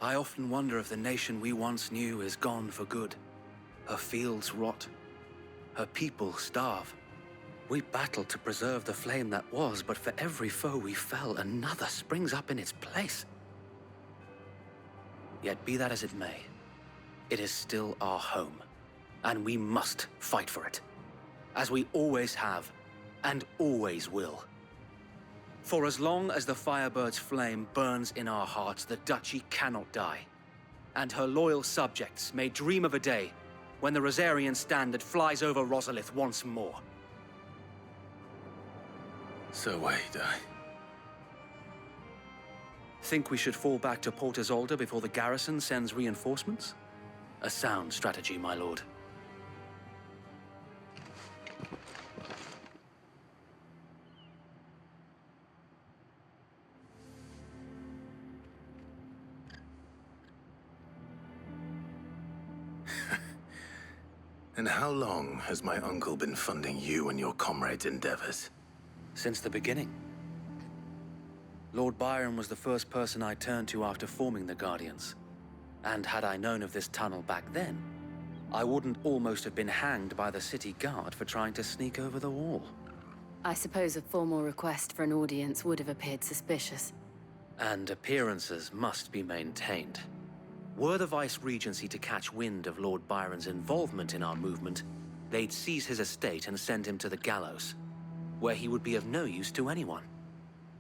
I often wonder if the nation we once knew is gone for good. Her fields rot. Her people starve. We battled to preserve the flame that was, but for every foe we fell, another springs up in its place. Yet be that as it may, it is still our home, and we must fight for it. As we always have, and always will. For as long as the Firebird's flame burns in our hearts, the Duchy cannot die. And her loyal subjects may dream of a day when the Rosarian standard flies over Rosalith once more. So wait, Think we should fall back to Port Isolde before the garrison sends reinforcements? A sound strategy, my lord. And how long has my uncle been funding you and your comrades' endeavors? Since the beginning. Lord Byron was the first person I turned to after forming the Guardians. And had I known of this tunnel back then, I wouldn't almost have been hanged by the city guard for trying to sneak over the wall. I suppose a formal request for an audience would have appeared suspicious. And appearances must be maintained. Were the Vice-Regency to catch wind of Lord Byron's involvement in our movement, they'd seize his estate and send him to the gallows, where he would be of no use to anyone.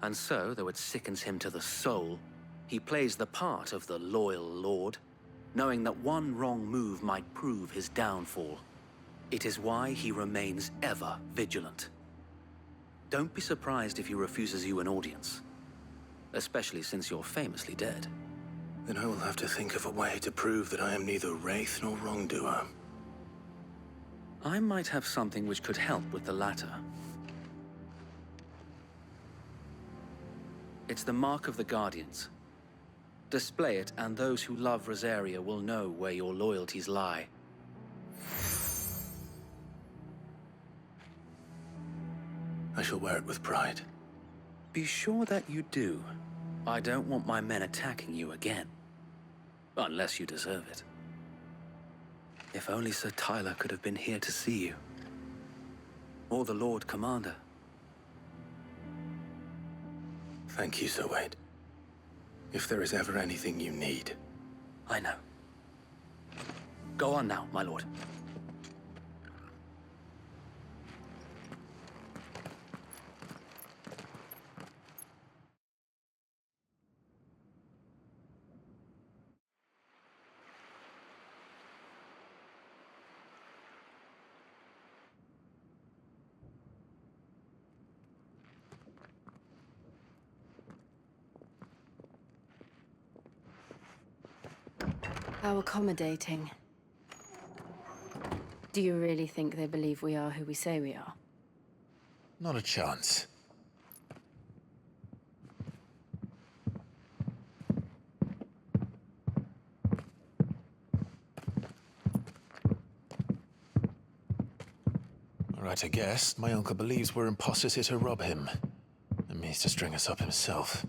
And so, though it sickens him to the soul, he plays the part of the loyal lord, knowing that one wrong move might prove his downfall. It is why he remains ever vigilant. Don't be surprised if he refuses you an audience, especially since you're famously dead. Then I will have to think of a way to prove that I am neither wraith nor wrongdoer. I might have something which could help with the latter. It's the Mark of the Guardians. Display it, and those who love Rosaria will know where your loyalties lie. I shall wear it with pride. Be sure that you do. I don't want my men attacking you again. Unless you deserve it. If only Sir Tyler could have been here to see you. Or the Lord Commander. Thank you, Sir Wade. If there is ever anything you need. I know. Go on now, my lord. How accommodating. Do you really think they believe we are who we say we are? Not a chance. Right, I guess. My uncle believes we're imposters here to rob him. And means to string us up himself.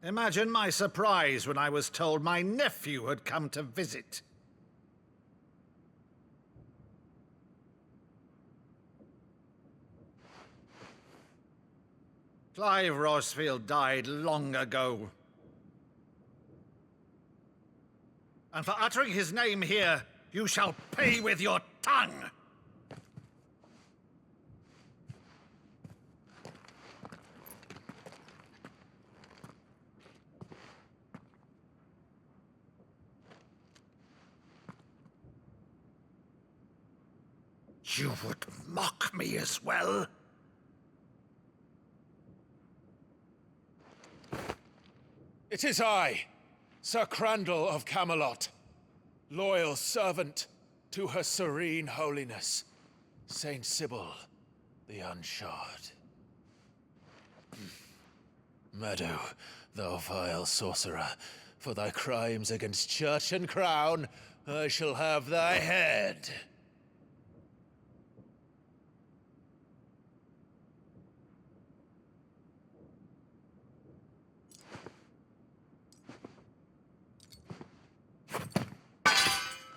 Imagine my surprise when I was told my nephew had come to visit. Clive Rosfield died long ago. And for uttering his name here, you shall pay with your tongue! You would mock me as well? It is I, Sir Crandall of Camelot, loyal servant to Her Serene Holiness, Saint Sybil the Unshod. Meadow, thou vile sorcerer, for thy crimes against church and crown, I shall have thy head.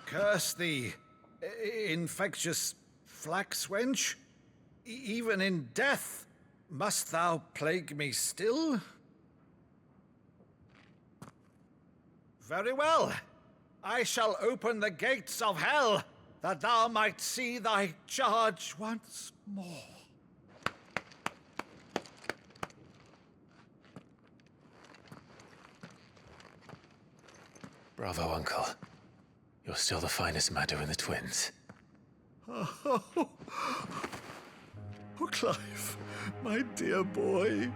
Curse thee, infectious flax wench. Even in death, must thou plague me still? Very well. I shall open the gates of hell, that thou might see thy charge once more. Bravo, Uncle. You're still the finest Meadow in the twins. Oh, Clive, my dear boy,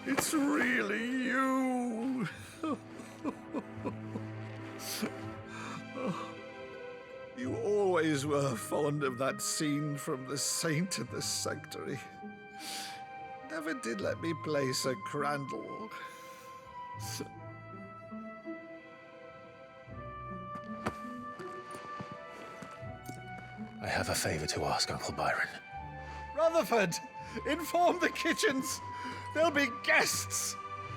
it's really you. You always were fond of that scene from The Saint in the Sanctuary. Never did let me play Sir Crandall. I have a favor to ask, Uncle Byron. Rutherford, inform the kitchens. There'll be guests.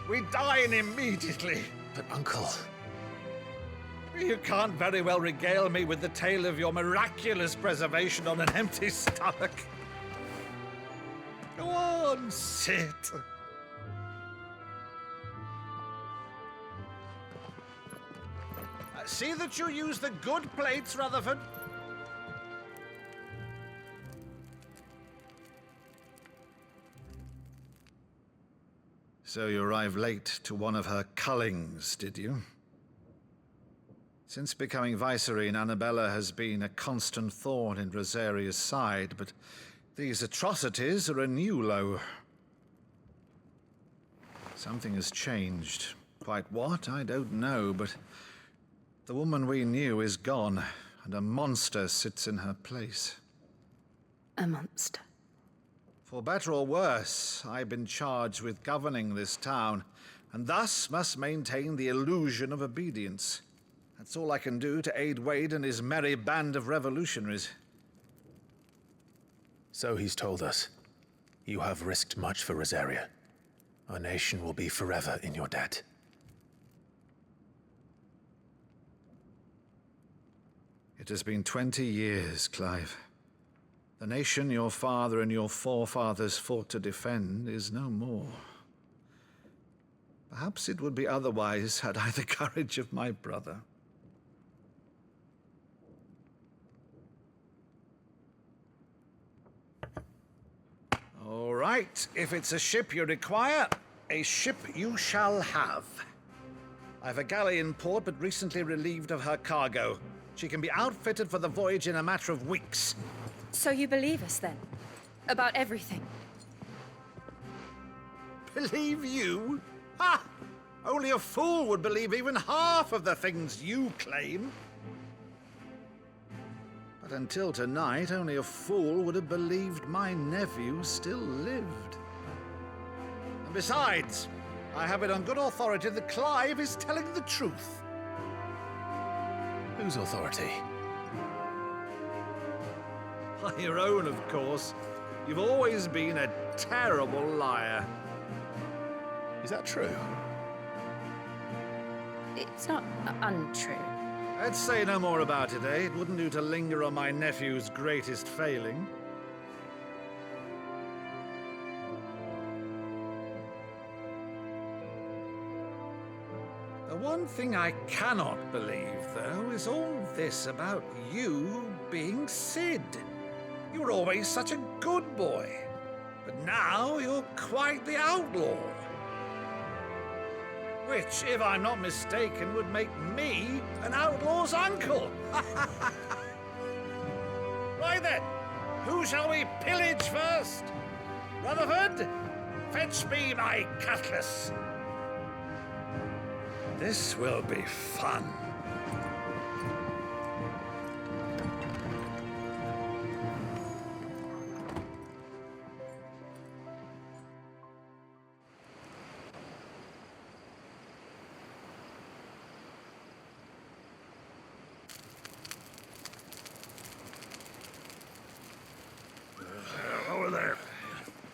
We dine immediately. But, Uncle... You can't very well regale me with the tale of your miraculous preservation on an empty stomach. Go on, sit. See that you use the good plates, Rutherford. So you arrived late to one of her cullings, did you? Since becoming Vicereine, Annabella has been a constant thorn in Rosaria's side, but these atrocities are a new low. Something has changed. Quite what, I don't know, but the woman we knew is gone, and a monster sits in her place. A monster? For better or worse, I've been charged with governing this town, and thus must maintain the illusion of obedience. That's all I can do to aid Wade and his merry band of revolutionaries. So he's told us. You have risked much for Rosaria. Our nation will be forever in your debt. It has been 20 years, Clive. The nation your father and your forefathers fought to defend is no more. Perhaps it would be otherwise had I the courage of my brother. All right, if it's a ship you require, a ship you shall have. I've a galley in port, but recently relieved of her cargo. She can be outfitted for the voyage in a matter of weeks. So you believe us, then? About everything? Believe you? Ha! Only a fool would believe even half of the things you claim. But until tonight, only a fool would have believed my nephew still lived. And besides, I have it on good authority that Clive is telling the truth. Whose authority? Your own, of course. You've always been a terrible liar. Is that true? It's not untrue. Let's say no more about it, eh? It wouldn't do to linger on my nephew's greatest failing. The one thing I cannot believe, though, is all this about you being Sid. You were always such a good boy, but now you're quite the outlaw. Which, if I'm not mistaken, would make me an outlaw's uncle. Right then, who shall we pillage first? Rutherford, fetch me my cutlass. This will be fun. Over there.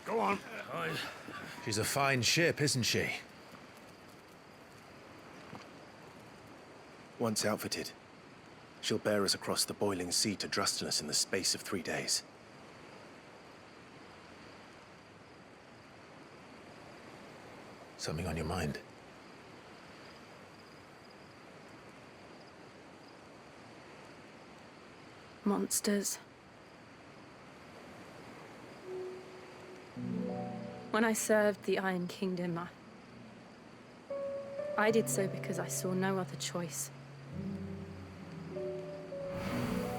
Go on. She's a fine ship, isn't she? Once outfitted, she'll bear us across the boiling sea to Drustenus in the space of 3 days. Something on your mind? Monsters. When I served the Iron Kingdom, I did so because I saw no other choice.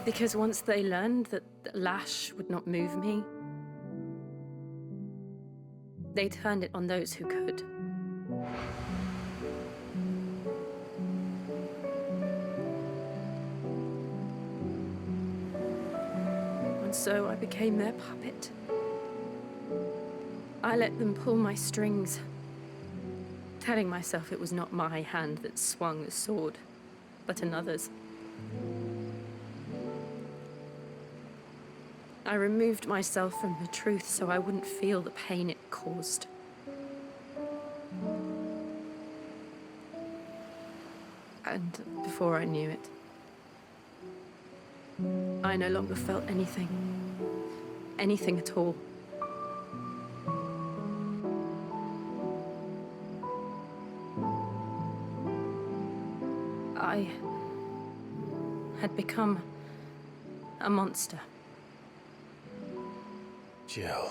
Because once they learned that the lash would not move me, they turned it on those who could. And so I became their puppet. I let them pull my strings, telling myself it was not my hand that swung the sword, but another's. I removed myself from the truth so I wouldn't feel the pain it caused. And before I knew it, I no longer felt anything. Anything at all. I had become a monster. Jill.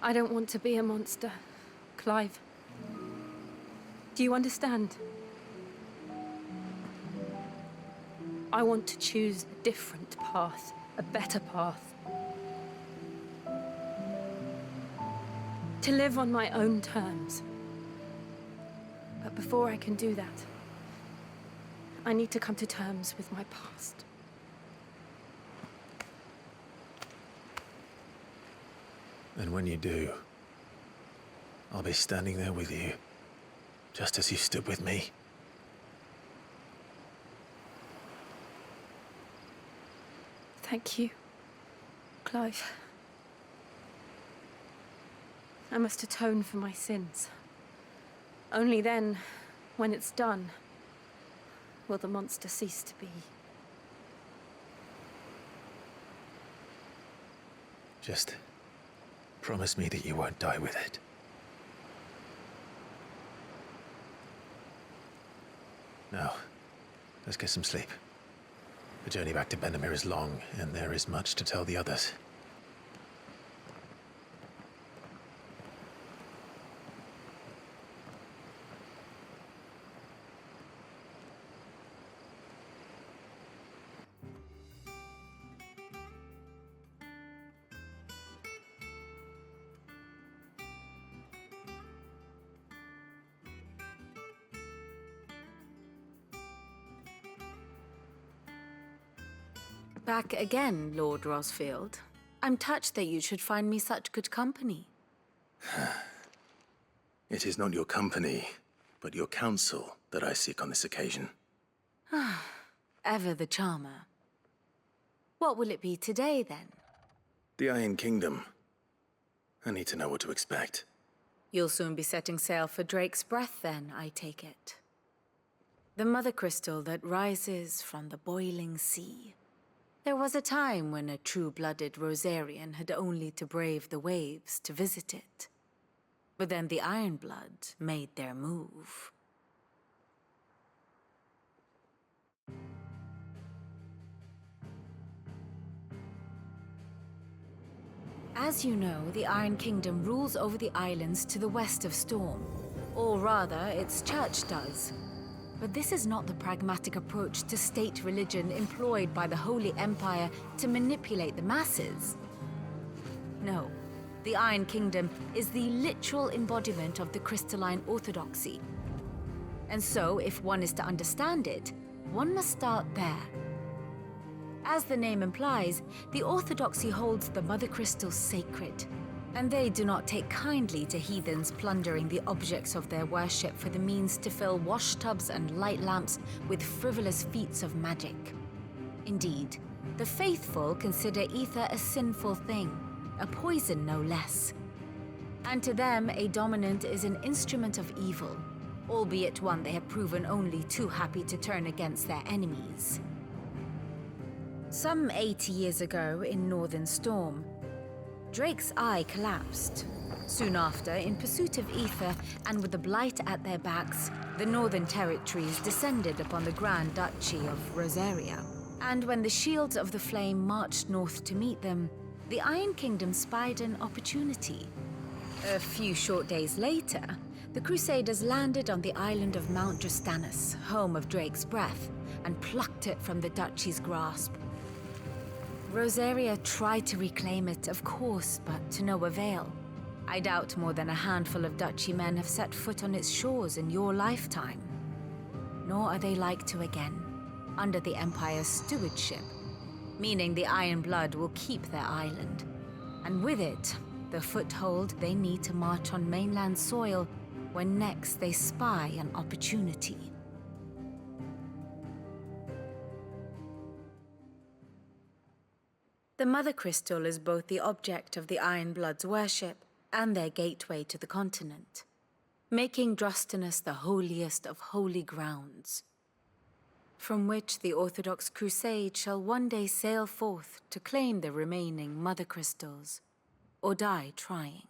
I don't want to be a monster, Clive. Do you understand? I want to choose a different path, a better path. To live on my own terms. But before I can do that, I need to come to terms with my past. And when you do, I'll be standing there with you, just as you stood with me. Thank you, Clive. I must atone for my sins. Only then, when it's done, will the monster cease to be. Just promise me that you won't die with it. Now, let's get some sleep. The journey back to Benamir is long, and there is much to tell the others. Back again, Lord Rosfield. I'm touched that you should find me such good company. It is not your company, but your counsel that I seek on this occasion. Ever the charmer. What will it be today, then? The Iron Kingdom. I need to know what to expect. You'll soon be setting sail for Drake's Breath, then, I take it. The mother crystal that rises from the boiling sea. There was a time when a true-blooded Rosarian had only to brave the waves to visit it. But then the Ironblood made their move. As you know, the Iron Kingdom rules over the islands to the west of Storm. Or rather, its church does. But this is not the pragmatic approach to state religion employed by the Holy Empire to manipulate the masses. No, the Iron Kingdom is the literal embodiment of the crystalline orthodoxy. And so, if one is to understand it, one must start there. As the name implies, the orthodoxy holds the Mother Crystal sacred, and they do not take kindly to heathens plundering the objects of their worship for the means to fill washtubs and light lamps with frivolous feats of magic. Indeed, the faithful consider ether a sinful thing, a poison no less. And to them, a dominant is an instrument of evil, albeit one they have proven only too happy to turn against their enemies. Some 80 years ago in Northern Storm, Drake's eye collapsed. Soon after, in pursuit of ether and with the blight at their backs, the Northern Territories descended upon the Grand Duchy of Rosaria. And when the Shields of the Flame marched north to meet them, the Iron Kingdom spied an opportunity. A few short days later, the Crusaders landed on the island of Mount Drastanus, home of Drake's Breath, and plucked it from the Duchy's grasp. Rosaria tried to reclaim it, of course, but to no avail. I doubt more than a handful of Duchy men have set foot on its shores in your lifetime. Nor are they like to again, under the Empire's stewardship, meaning the Iron Blood will keep their island. And with it, the foothold they need to march on mainland soil when next they spy an opportunity. The Mother Crystal is both the object of the Iron Blood's worship and their gateway to the continent, making Drostanus the holiest of holy grounds, from which the Orthodox Crusade shall one day sail forth to claim the remaining Mother Crystals, or die trying.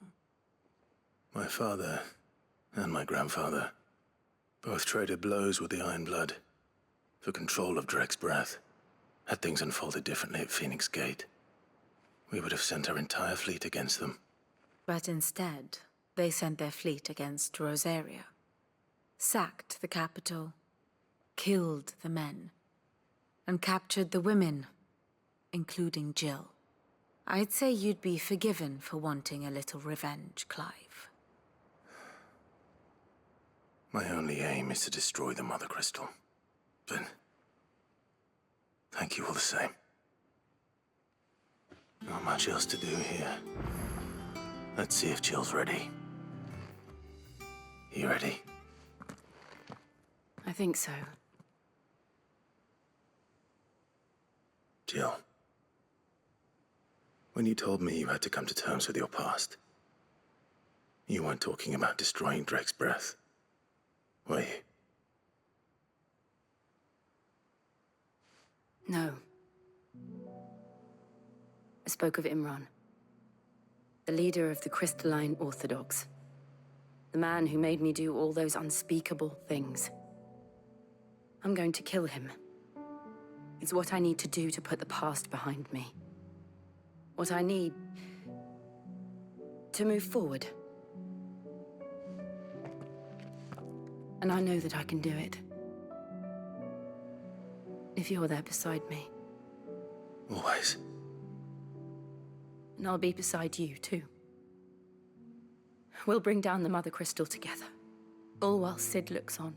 My father and my grandfather both traded blows with the Iron Blood for control of Drek's breath. Had things unfolded differently at Phoenix Gate, we would have sent our entire fleet against them. But instead, they sent their fleet against Rosaria, sacked the capital, killed the men, and captured the women, including Jill. I'd say you'd be forgiven for wanting a little revenge, Clive. My only aim is to destroy the Mother Crystal. But thank you all the same. Not much else to do here. Let's see if Jill's ready. You ready? I think so. Jill, when you told me you had to come to terms with your past, you weren't talking about destroying Drek's breath, were you? No. I spoke of Imran, the leader of the Crystalline Orthodox. The man who made me do all those unspeakable things. I'm going to kill him. It's what I need to do to put the past behind me. What I need to move forward. And I know that I can do it. If you're there beside me. Always. And I'll be beside you, too. We'll bring down the Mother Crystal together. All while Sid looks on.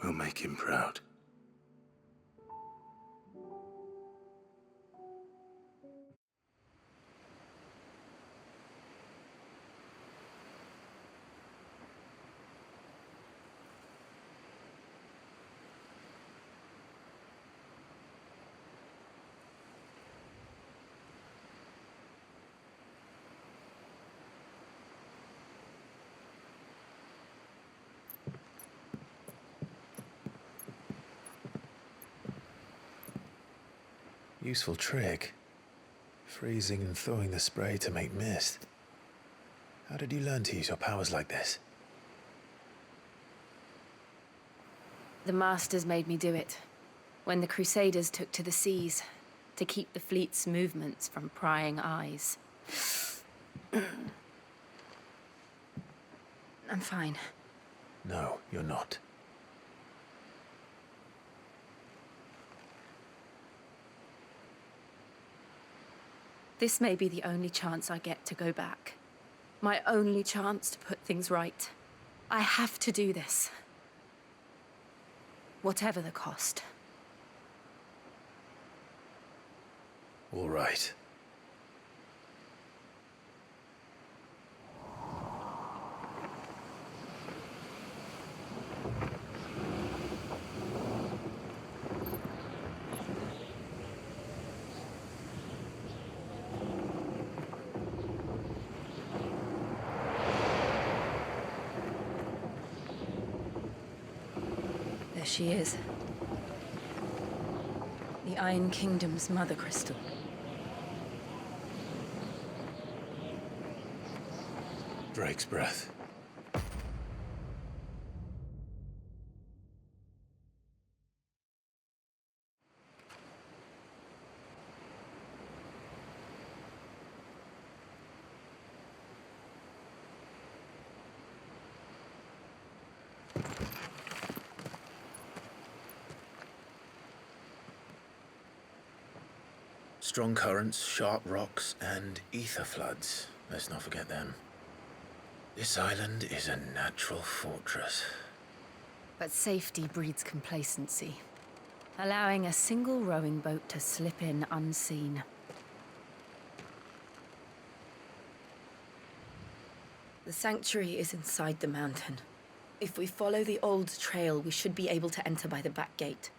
We'll make him proud. Useful trick. Freezing and thawing the spray to make mist. How did you learn to use your powers like this? The Masters made me do it. When the Crusaders took to the seas, to keep the fleet's movements from prying eyes. I'm fine. No, you're not. This may be the only chance I get to go back. My only chance to put things right. I have to do this. Whatever the cost. All right. There she is. The Iron Kingdom's Mother Crystal. Drake's breath. Strong currents, sharp rocks, and ether floods. Let's not forget them. This island is a natural fortress. But safety breeds complacency, allowing a single rowing boat to slip in unseen. The sanctuary is inside the mountain. If we follow the old trail, we should be able to enter by the back gate.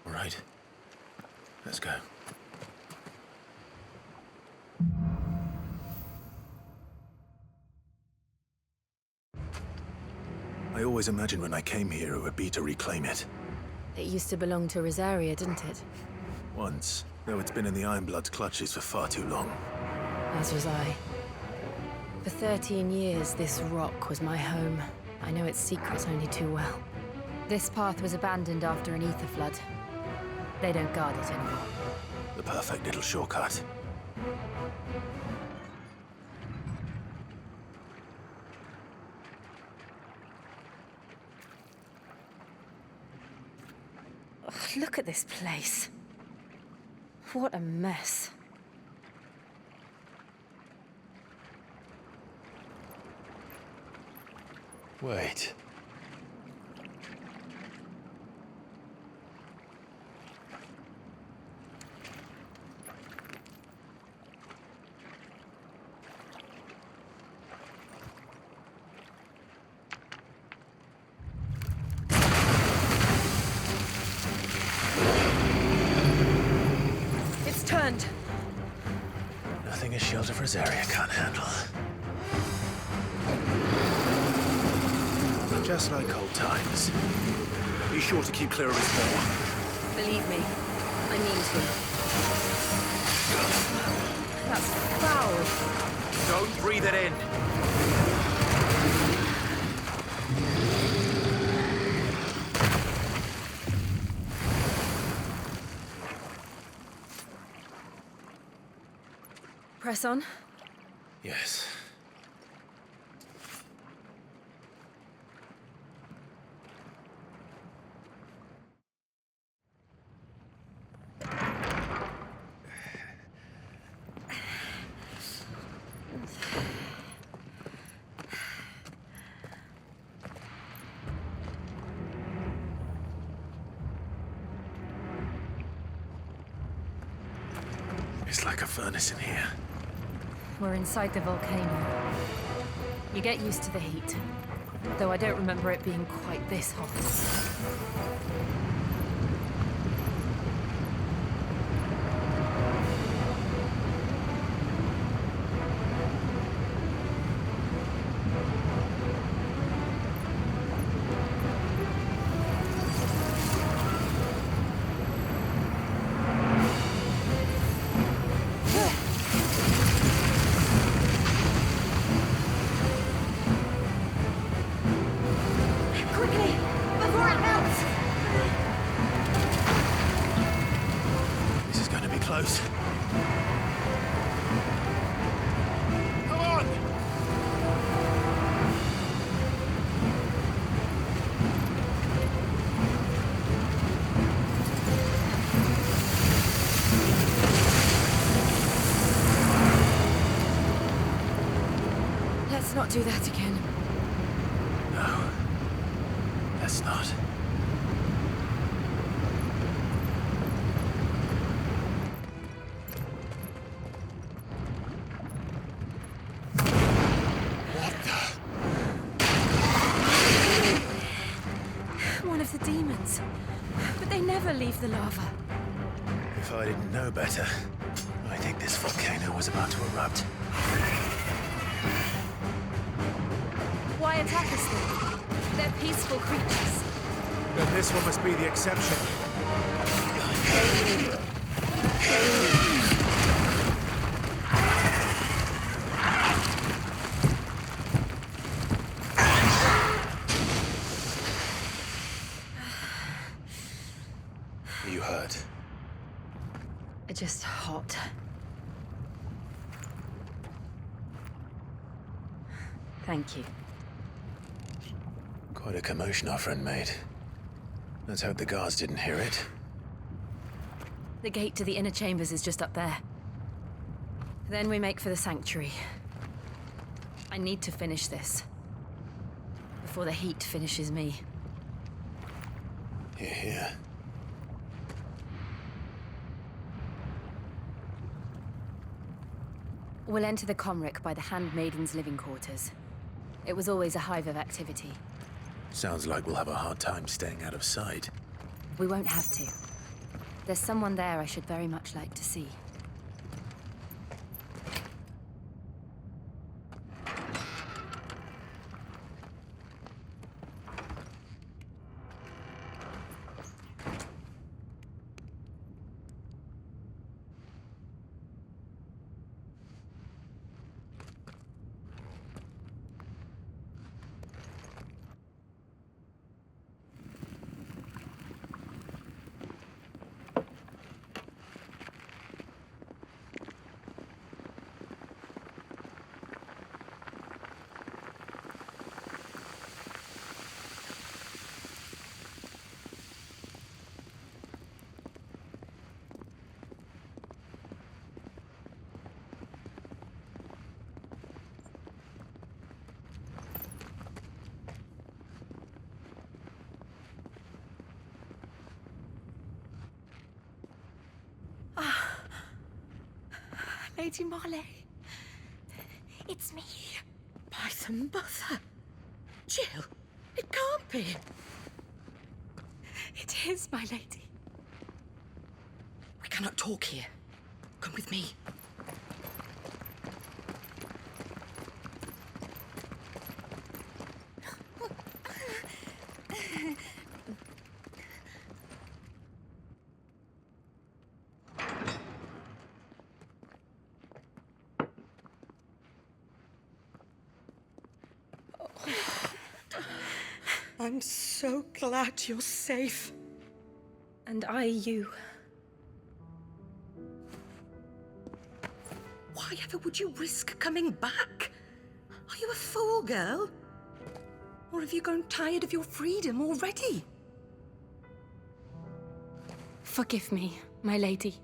All right. Let's go. I always imagined when I came here it would be to reclaim it. It used to belong to Rosaria, didn't it? Once, though it's been in the Ironblood's clutches for far too long. As was I. For 13 years, this rock was my home. I know its secrets only too well. This path was abandoned after an ether flood. They don't guard it anymore. The perfect little shortcut. Ugh, look at this place. What a mess. Wait. It's turned. Nothing a shield of Rosaria can't handle. Just like old times. Be sure to keep clear of his wall. Believe me, I mean to. That's foul. Don't breathe it in. Press on. Yes. It's like a furnace in here. We're inside the volcano. You get used to the heat, though I don't remember it being quite this hot. Close. Come on! Let's not do that again. No. Let's not. Demons. But they never leave the lava. If I didn't know better, I think this volcano was about to erupt. Why attack us then? They're peaceful creatures. Then this one must be the exception. You hurt? Just hot. Thank you. Quite a commotion our friend made. Let's hope the guards didn't hear it. The gate to the inner chambers is just up there. Then we make for the sanctuary. I need to finish this. Before the heat finishes me. Hear, hear. We'll enter the Comric by the Handmaiden's living quarters. It was always a hive of activity. Sounds like we'll have a hard time staying out of sight. We won't have to. There's someone there I should very much like to see. Lady Marley. It's me. Python Mother. Jill, it can't be. It is, my lady. We cannot talk here. Come with me. I'm so glad you're safe. And I you. Why ever would you risk coming back? Are you a fool, girl? Or have you grown tired of your freedom already? Forgive me, my lady.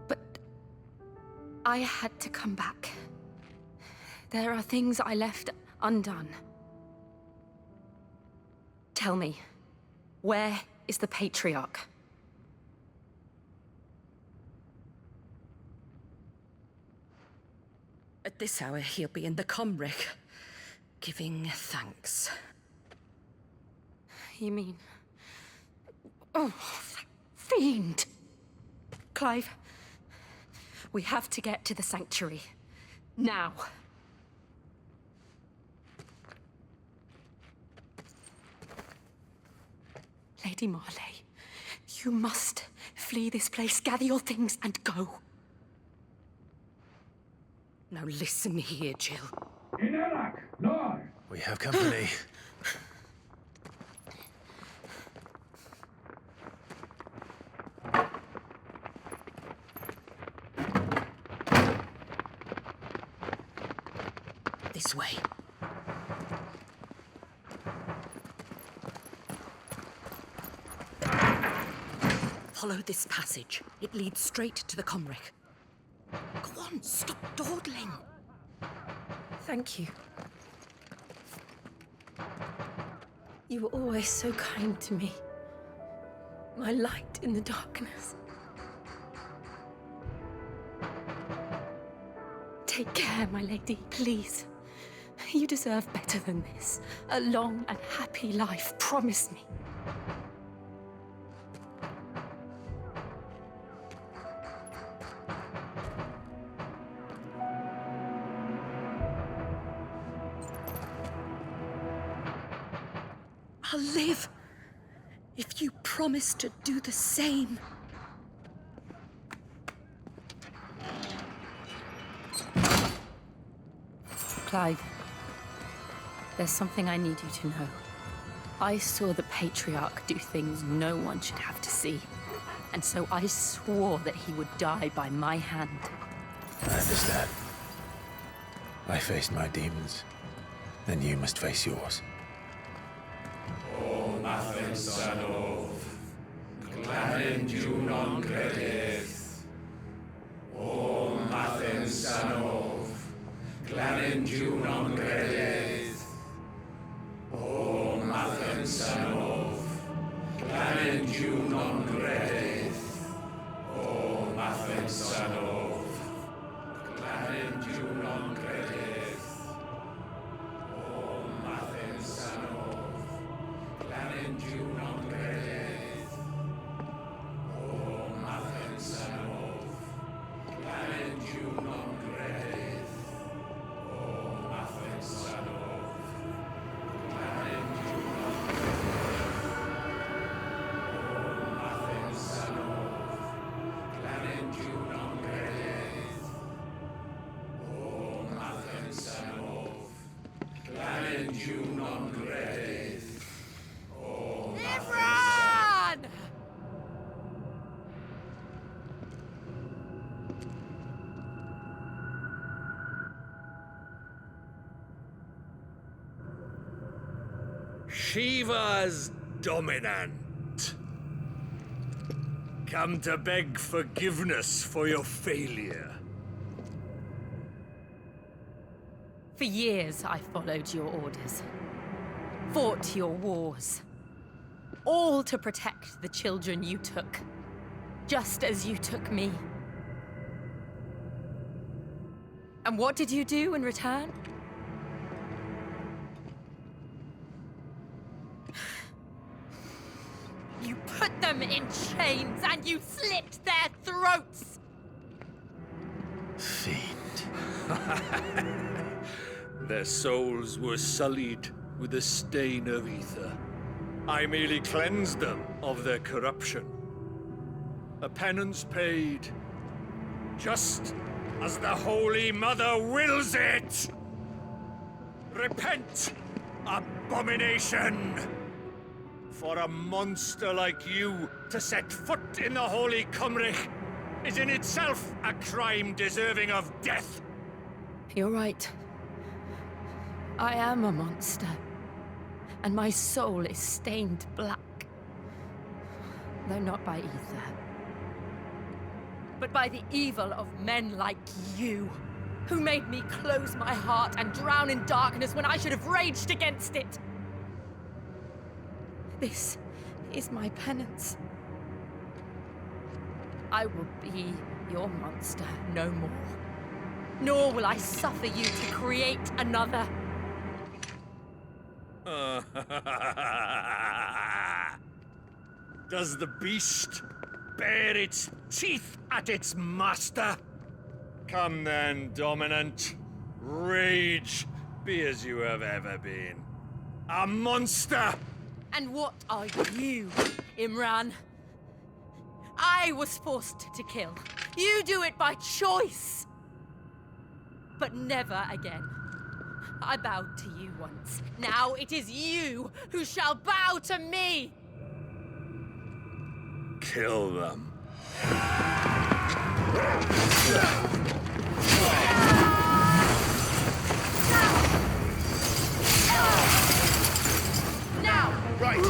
But I had to come back. There are things I left undone. Tell me, where is the Patriarch? At this hour, he'll be in the Comric, giving thanks. You mean... Oh, fiend! Clive, we have to get to the sanctuary. Now. Lady Marley, you must flee this place, gather your things, and go. Now listen here, Jill. We have company. This way. Follow this passage. It leads straight to the Comric. Go on, stop dawdling. Thank you. You were always so kind to me. My light in the darkness. Take care, my lady, please. You deserve better than this. A long and happy life, promise me. I'll live if you promise to do the same. Clive, there's something I need you to know. I saw the Patriarch do things no one should have to see. And so I swore that he would die by my hand. I understand. I faced my demons. Then you must face yours. O Mathen Sanov, Glanen non credith. O Mathen Sanov, Glanen non credith. O Mathen Sanov, Glanen non credith. O Mathen Sanov, Glanen non credith. O Mathen Sanov. Glanen non credith. O Mathen Sanov, Glanen non credith. O Mathen Sanov, Glanen non credith. O Mathen Sanov, Glanen non credith. Imran! Shiva's dominant. Come to beg forgiveness for your failure. For years, I followed your orders. Fought your wars. All to protect the children you took. Just as you took me. And what did you do in return? You put them in chains and you slit their throats! Fiend. Their souls were sullied with the stain of ether. I merely cleansed them of their corruption. A penance paid, just as the Holy Mother wills it! Repent, abomination! For a monster like you to set foot in the Holy Cymric is in itself a crime deserving of death. You're right. I am a monster. And my soul is stained black. Though not by ether. But by the evil of men like you, who made me close my heart and drown in darkness when I should have raged against it. This is my penance. I will be your monster no more. Nor will I suffer you to create another. Does the beast bare its teeth at its master? Come then, dominant. Rage, be as you have ever been. A monster! And what are you, Imran? I was forced to kill. You do it by choice. But never again. I bowed to you once. Now it is you who shall bow to me! Kill them. Now! Right!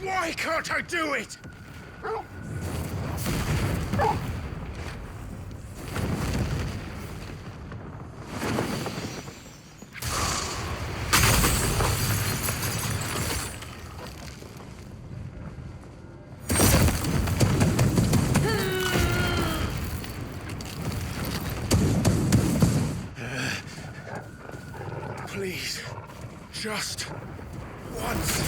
Why can't I do it? Please, just once.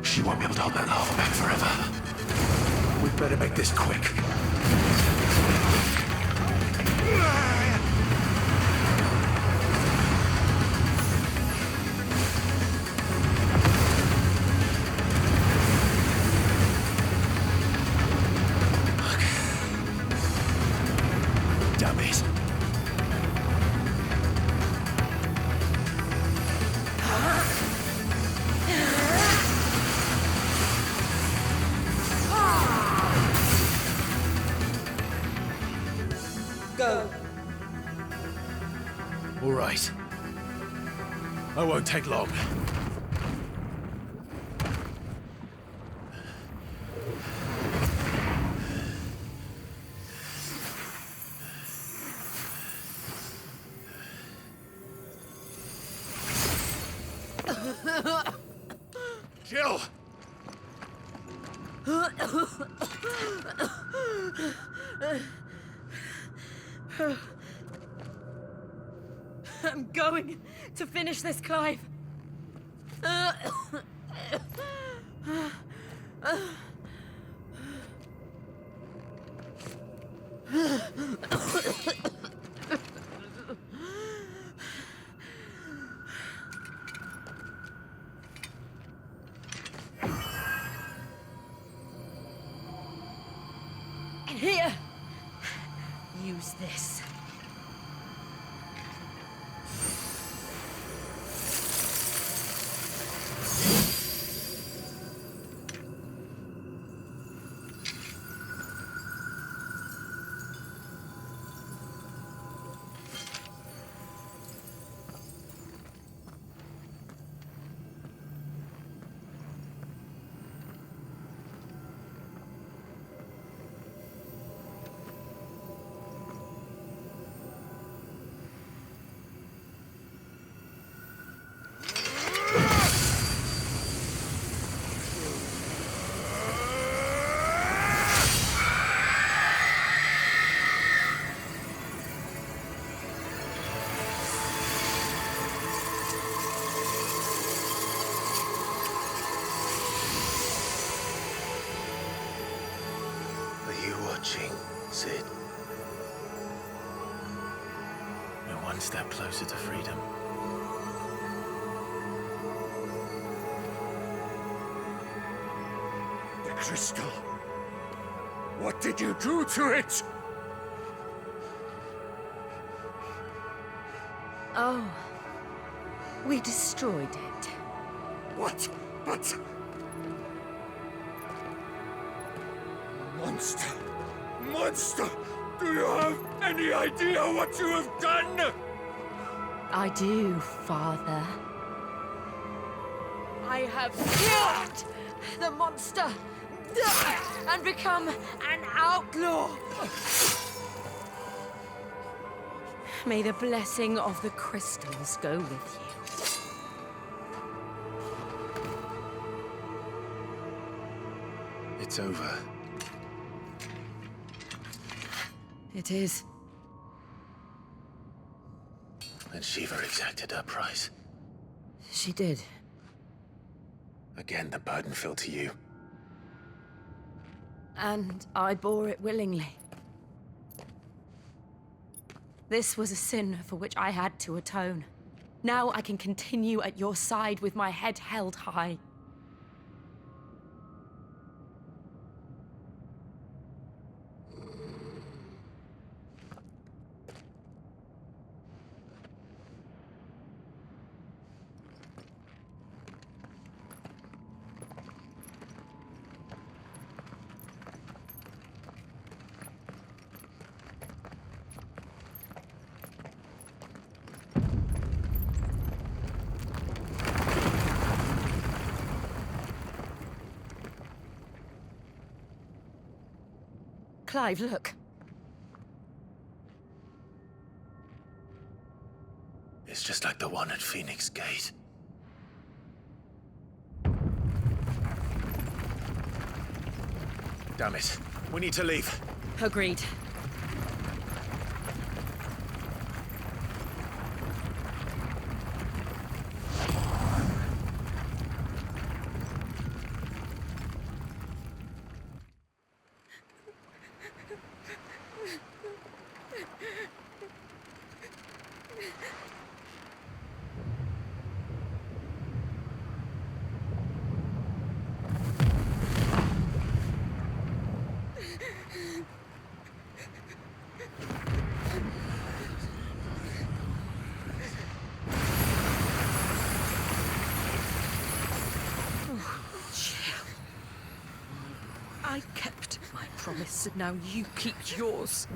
She won't be able to hold that lava back forever. We'd better make this quick. I won't take long. Jill! I'm going to finish this, Clive. Here. Use this. Sid. We're one step closer to freedom. The crystal. What did you do to it? Oh, we destroyed it. What? But... Monster! Monster! Do you have any idea what you have done? I do, Father. I have killed the monster and become an outlaw. May the blessing of the crystals go with you. It's over. It is. And Shiva exacted her price. She did. Again, the burden fell to you. And I bore it willingly. This was a sin for which I had to atone. Now I can continue at your side with my head held high. Clive, look. It's just like the one at Phoenix Gate. Damn it. We need to leave. Agreed. I kept my promise, and now you keep yours.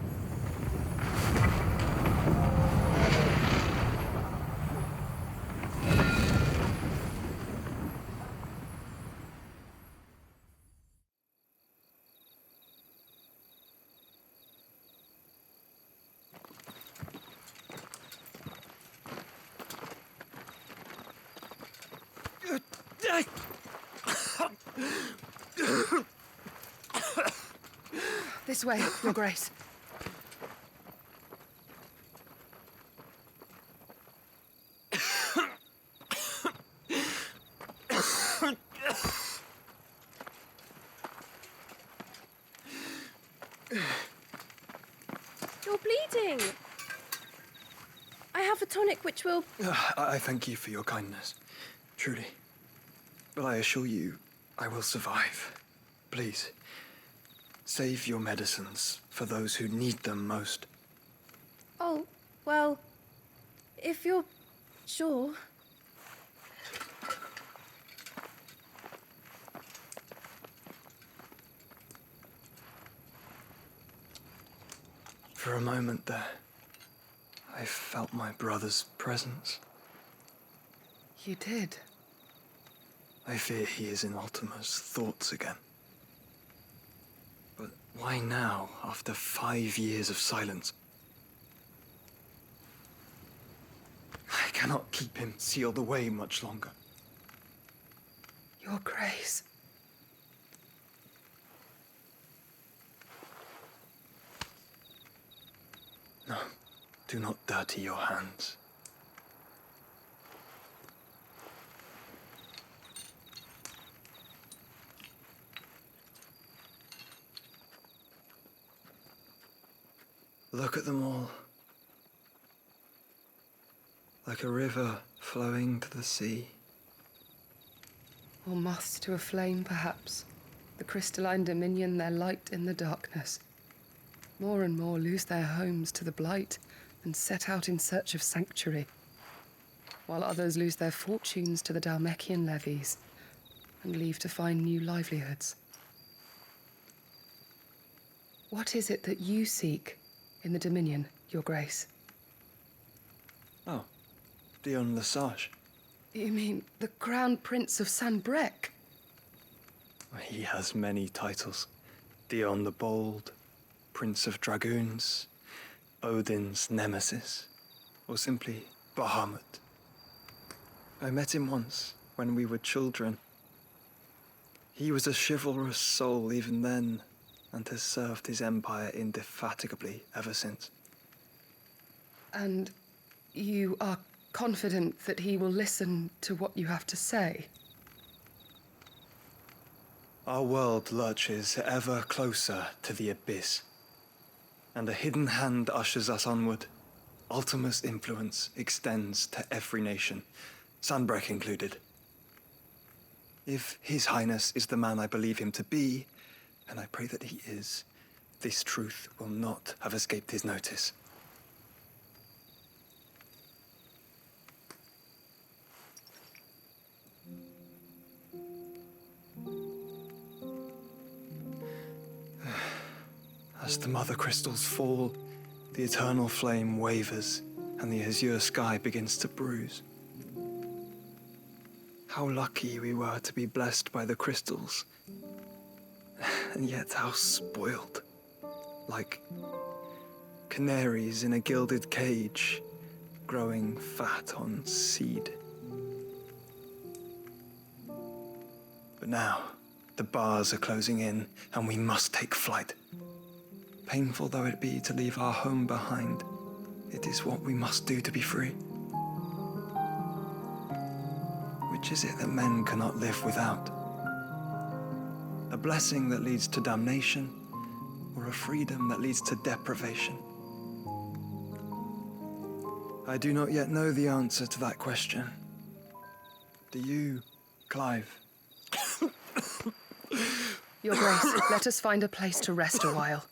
This way, Your Grace. You're bleeding. I have a tonic which will... I thank you for your kindness, truly. But I assure you, I will survive. Please, save your medicines for those who need them most. Oh, well, if you're sure. For a moment there, I felt my brother's presence. You did? I fear he is in Ultima's thoughts again. But why now, after 5 years of silence? I cannot keep him sealed away much longer. Your Grace. No, do not dirty your hands. Look at them all. Like a river flowing to the sea. Or moths to a flame, perhaps. The crystalline dominion their light in the darkness. More and more lose their homes to the blight and set out in search of sanctuary, while others lose their fortunes to the Dalmekian levies and leave to find new livelihoods. What is it that you seek in the Dominion, Your Grace? Oh, Dion Lesage. You mean the Crown Prince of Sanbrec? He has many titles. Dion the Bold, Prince of Dragoons, Odin's Nemesis, or simply Bahamut. I met him once, when we were children. He was a chivalrous soul even then, and has served his empire indefatigably ever since. And you are confident that he will listen to what you have to say? Our world lurches ever closer to the abyss, and a hidden hand ushers us onward. Ultima's influence extends to every nation, Sanbrec included. If His Highness is the man I believe him to be, and I pray that he is, this truth will not have escaped his notice. As the mother crystals fall, the eternal flame wavers, and the azure sky begins to bruise. How lucky we were to be blessed by the crystals, and yet how spoiled. Like canaries in a gilded cage, growing fat on seed. But now, the bars are closing in, and we must take flight. Painful though it be to leave our home behind, it is what we must do to be free. Which is it that men cannot live without? A blessing that leads to damnation, or a freedom that leads to deprivation? I do not yet know the answer to that question. Do you, Clive? Your Grace, let us find a place to rest a while.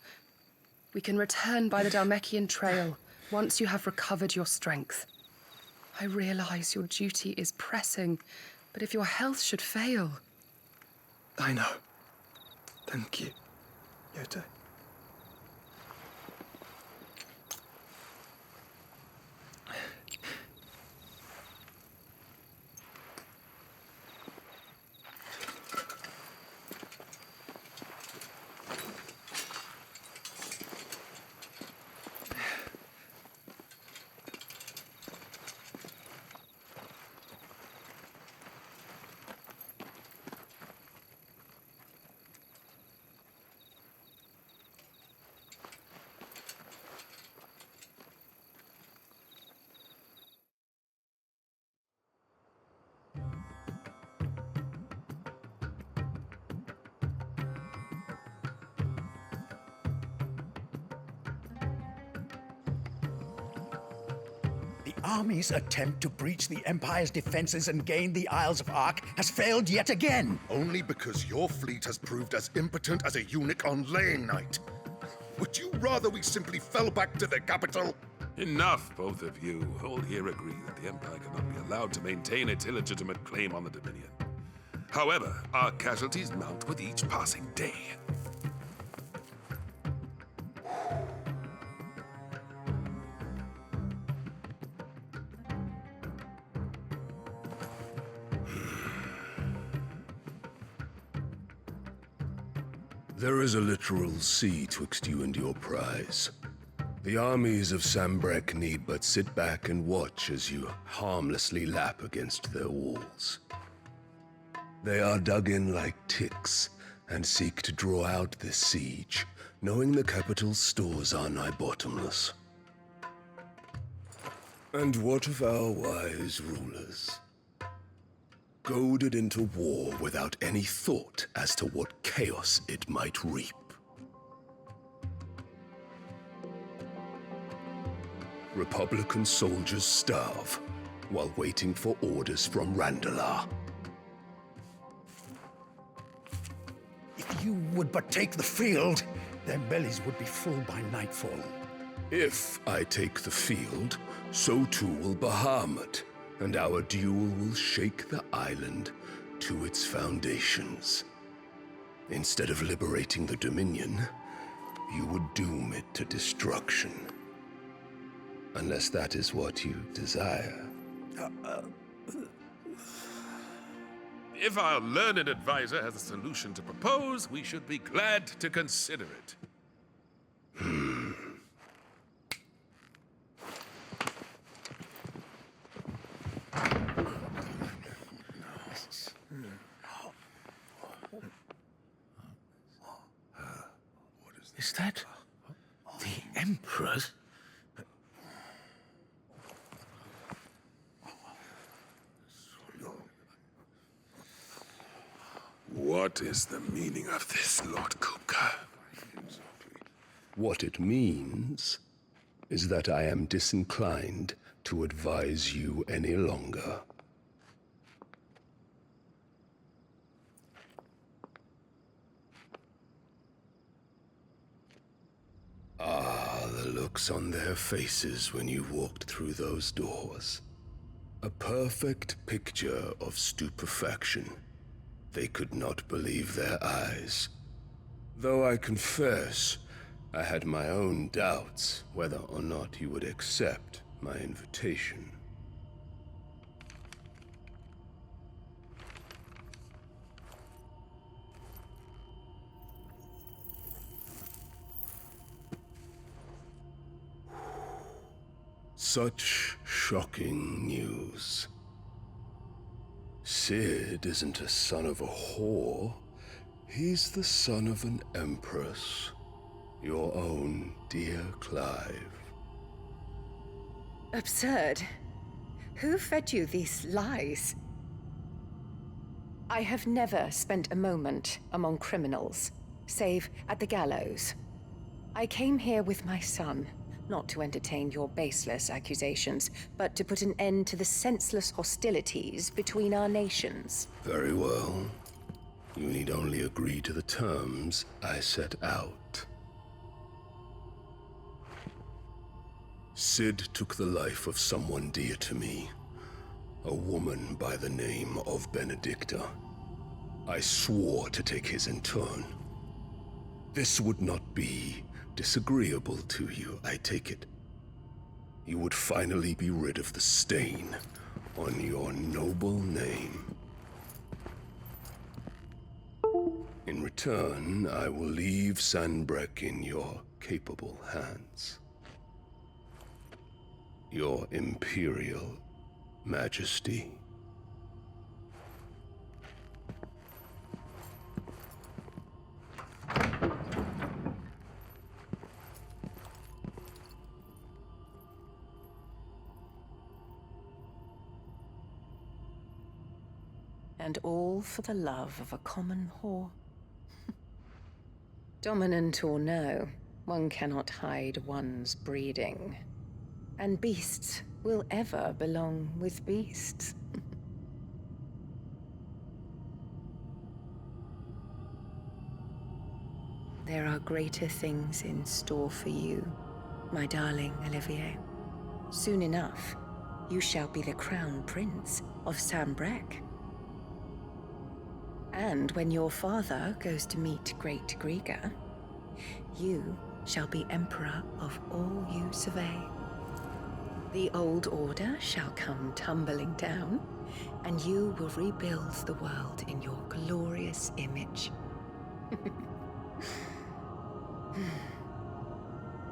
We can return by the Dalmekian trail once you have recovered your strength. I realize your duty is pressing, but if your health should fail... I know. Thank you, Yote. army's attempt to breach the Empire's defenses and gain the Isles of Ark has failed yet again. Only because your fleet has proved as impotent as a eunuch on laying night. Would you rather we simply fell back to the capital? Enough, both of you. All here agree that the Empire cannot be allowed to maintain its illegitimate claim on the Dominion. However, our casualties mount with each passing day. There is a literal sea twixt you and your prize. The armies of Sambrek need but sit back and watch as you harmlessly lap against their walls. They are dug in like ticks and seek to draw out this siege, knowing the capital's stores are nigh bottomless. And what of our wise rulers? Goaded into war without any thought as to what chaos it might reap. Republican soldiers starve while waiting for orders from Randalar. If you would but take the field, their bellies would be full by nightfall. If I take the field, so too will Bahamut, and our duel will shake the island to its foundations. Instead of liberating the Dominion, you would doom it to destruction. Unless that is what you desire. If our learned advisor has a solution to propose, we should be glad to consider it. Is that the Emperor's? What is the meaning of this, Lord Kupka? What it means is that I am disinclined to advise you any longer. Ah, the looks on their faces when you walked through those doors. A perfect picture of stupefaction. They could not believe their eyes. Though I confess, I had my own doubts whether or not you would accept my invitation. Such shocking news. Sid isn't a son of a whore. He's the son of an empress. Your own dear Clive. Absurd. Who fed you these lies? I have never spent a moment among criminals, save at the gallows. I came here with my son, not to entertain your baseless accusations, but to put an end to the senseless hostilities between our nations. Very well. You need only agree to the terms I set out. Sid took the life of someone dear to me, a woman by the name of Benedicta. I swore to take his in turn. This would not be disagreeable to you, I take it. You would finally be rid of the stain on your noble name. In return, I will leave Sanbreque in your capable hands. Your Imperial Majesty. And all for the love of a common whore. Dominant or no, one cannot hide one's breeding. And beasts will ever belong with beasts. There are greater things in store for you, my darling Olivier. Soon enough, you shall be the crown prince of Sambrec. And when your father goes to meet Great Griga, you shall be emperor of all you survey. The old order shall come tumbling down, and you will rebuild the world in your glorious image.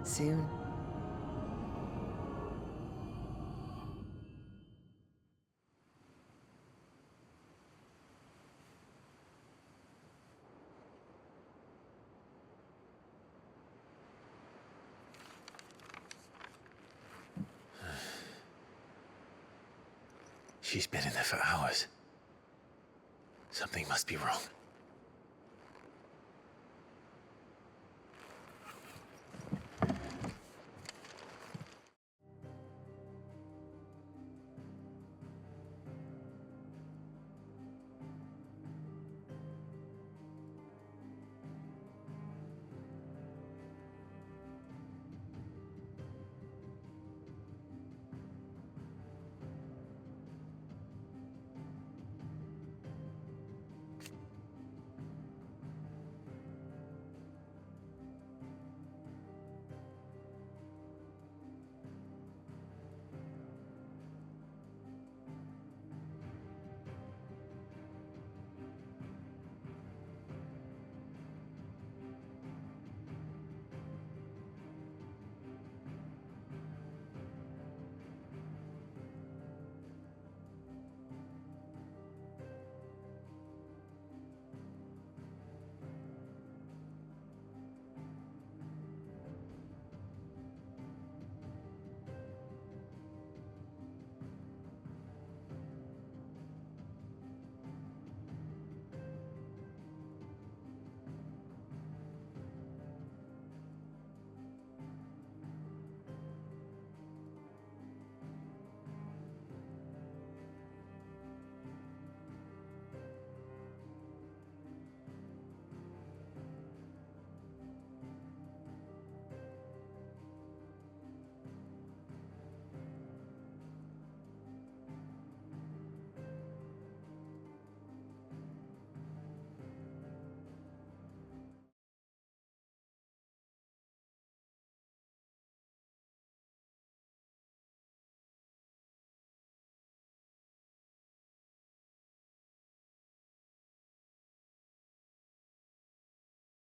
Soon. She's been in there for hours. Something must be wrong.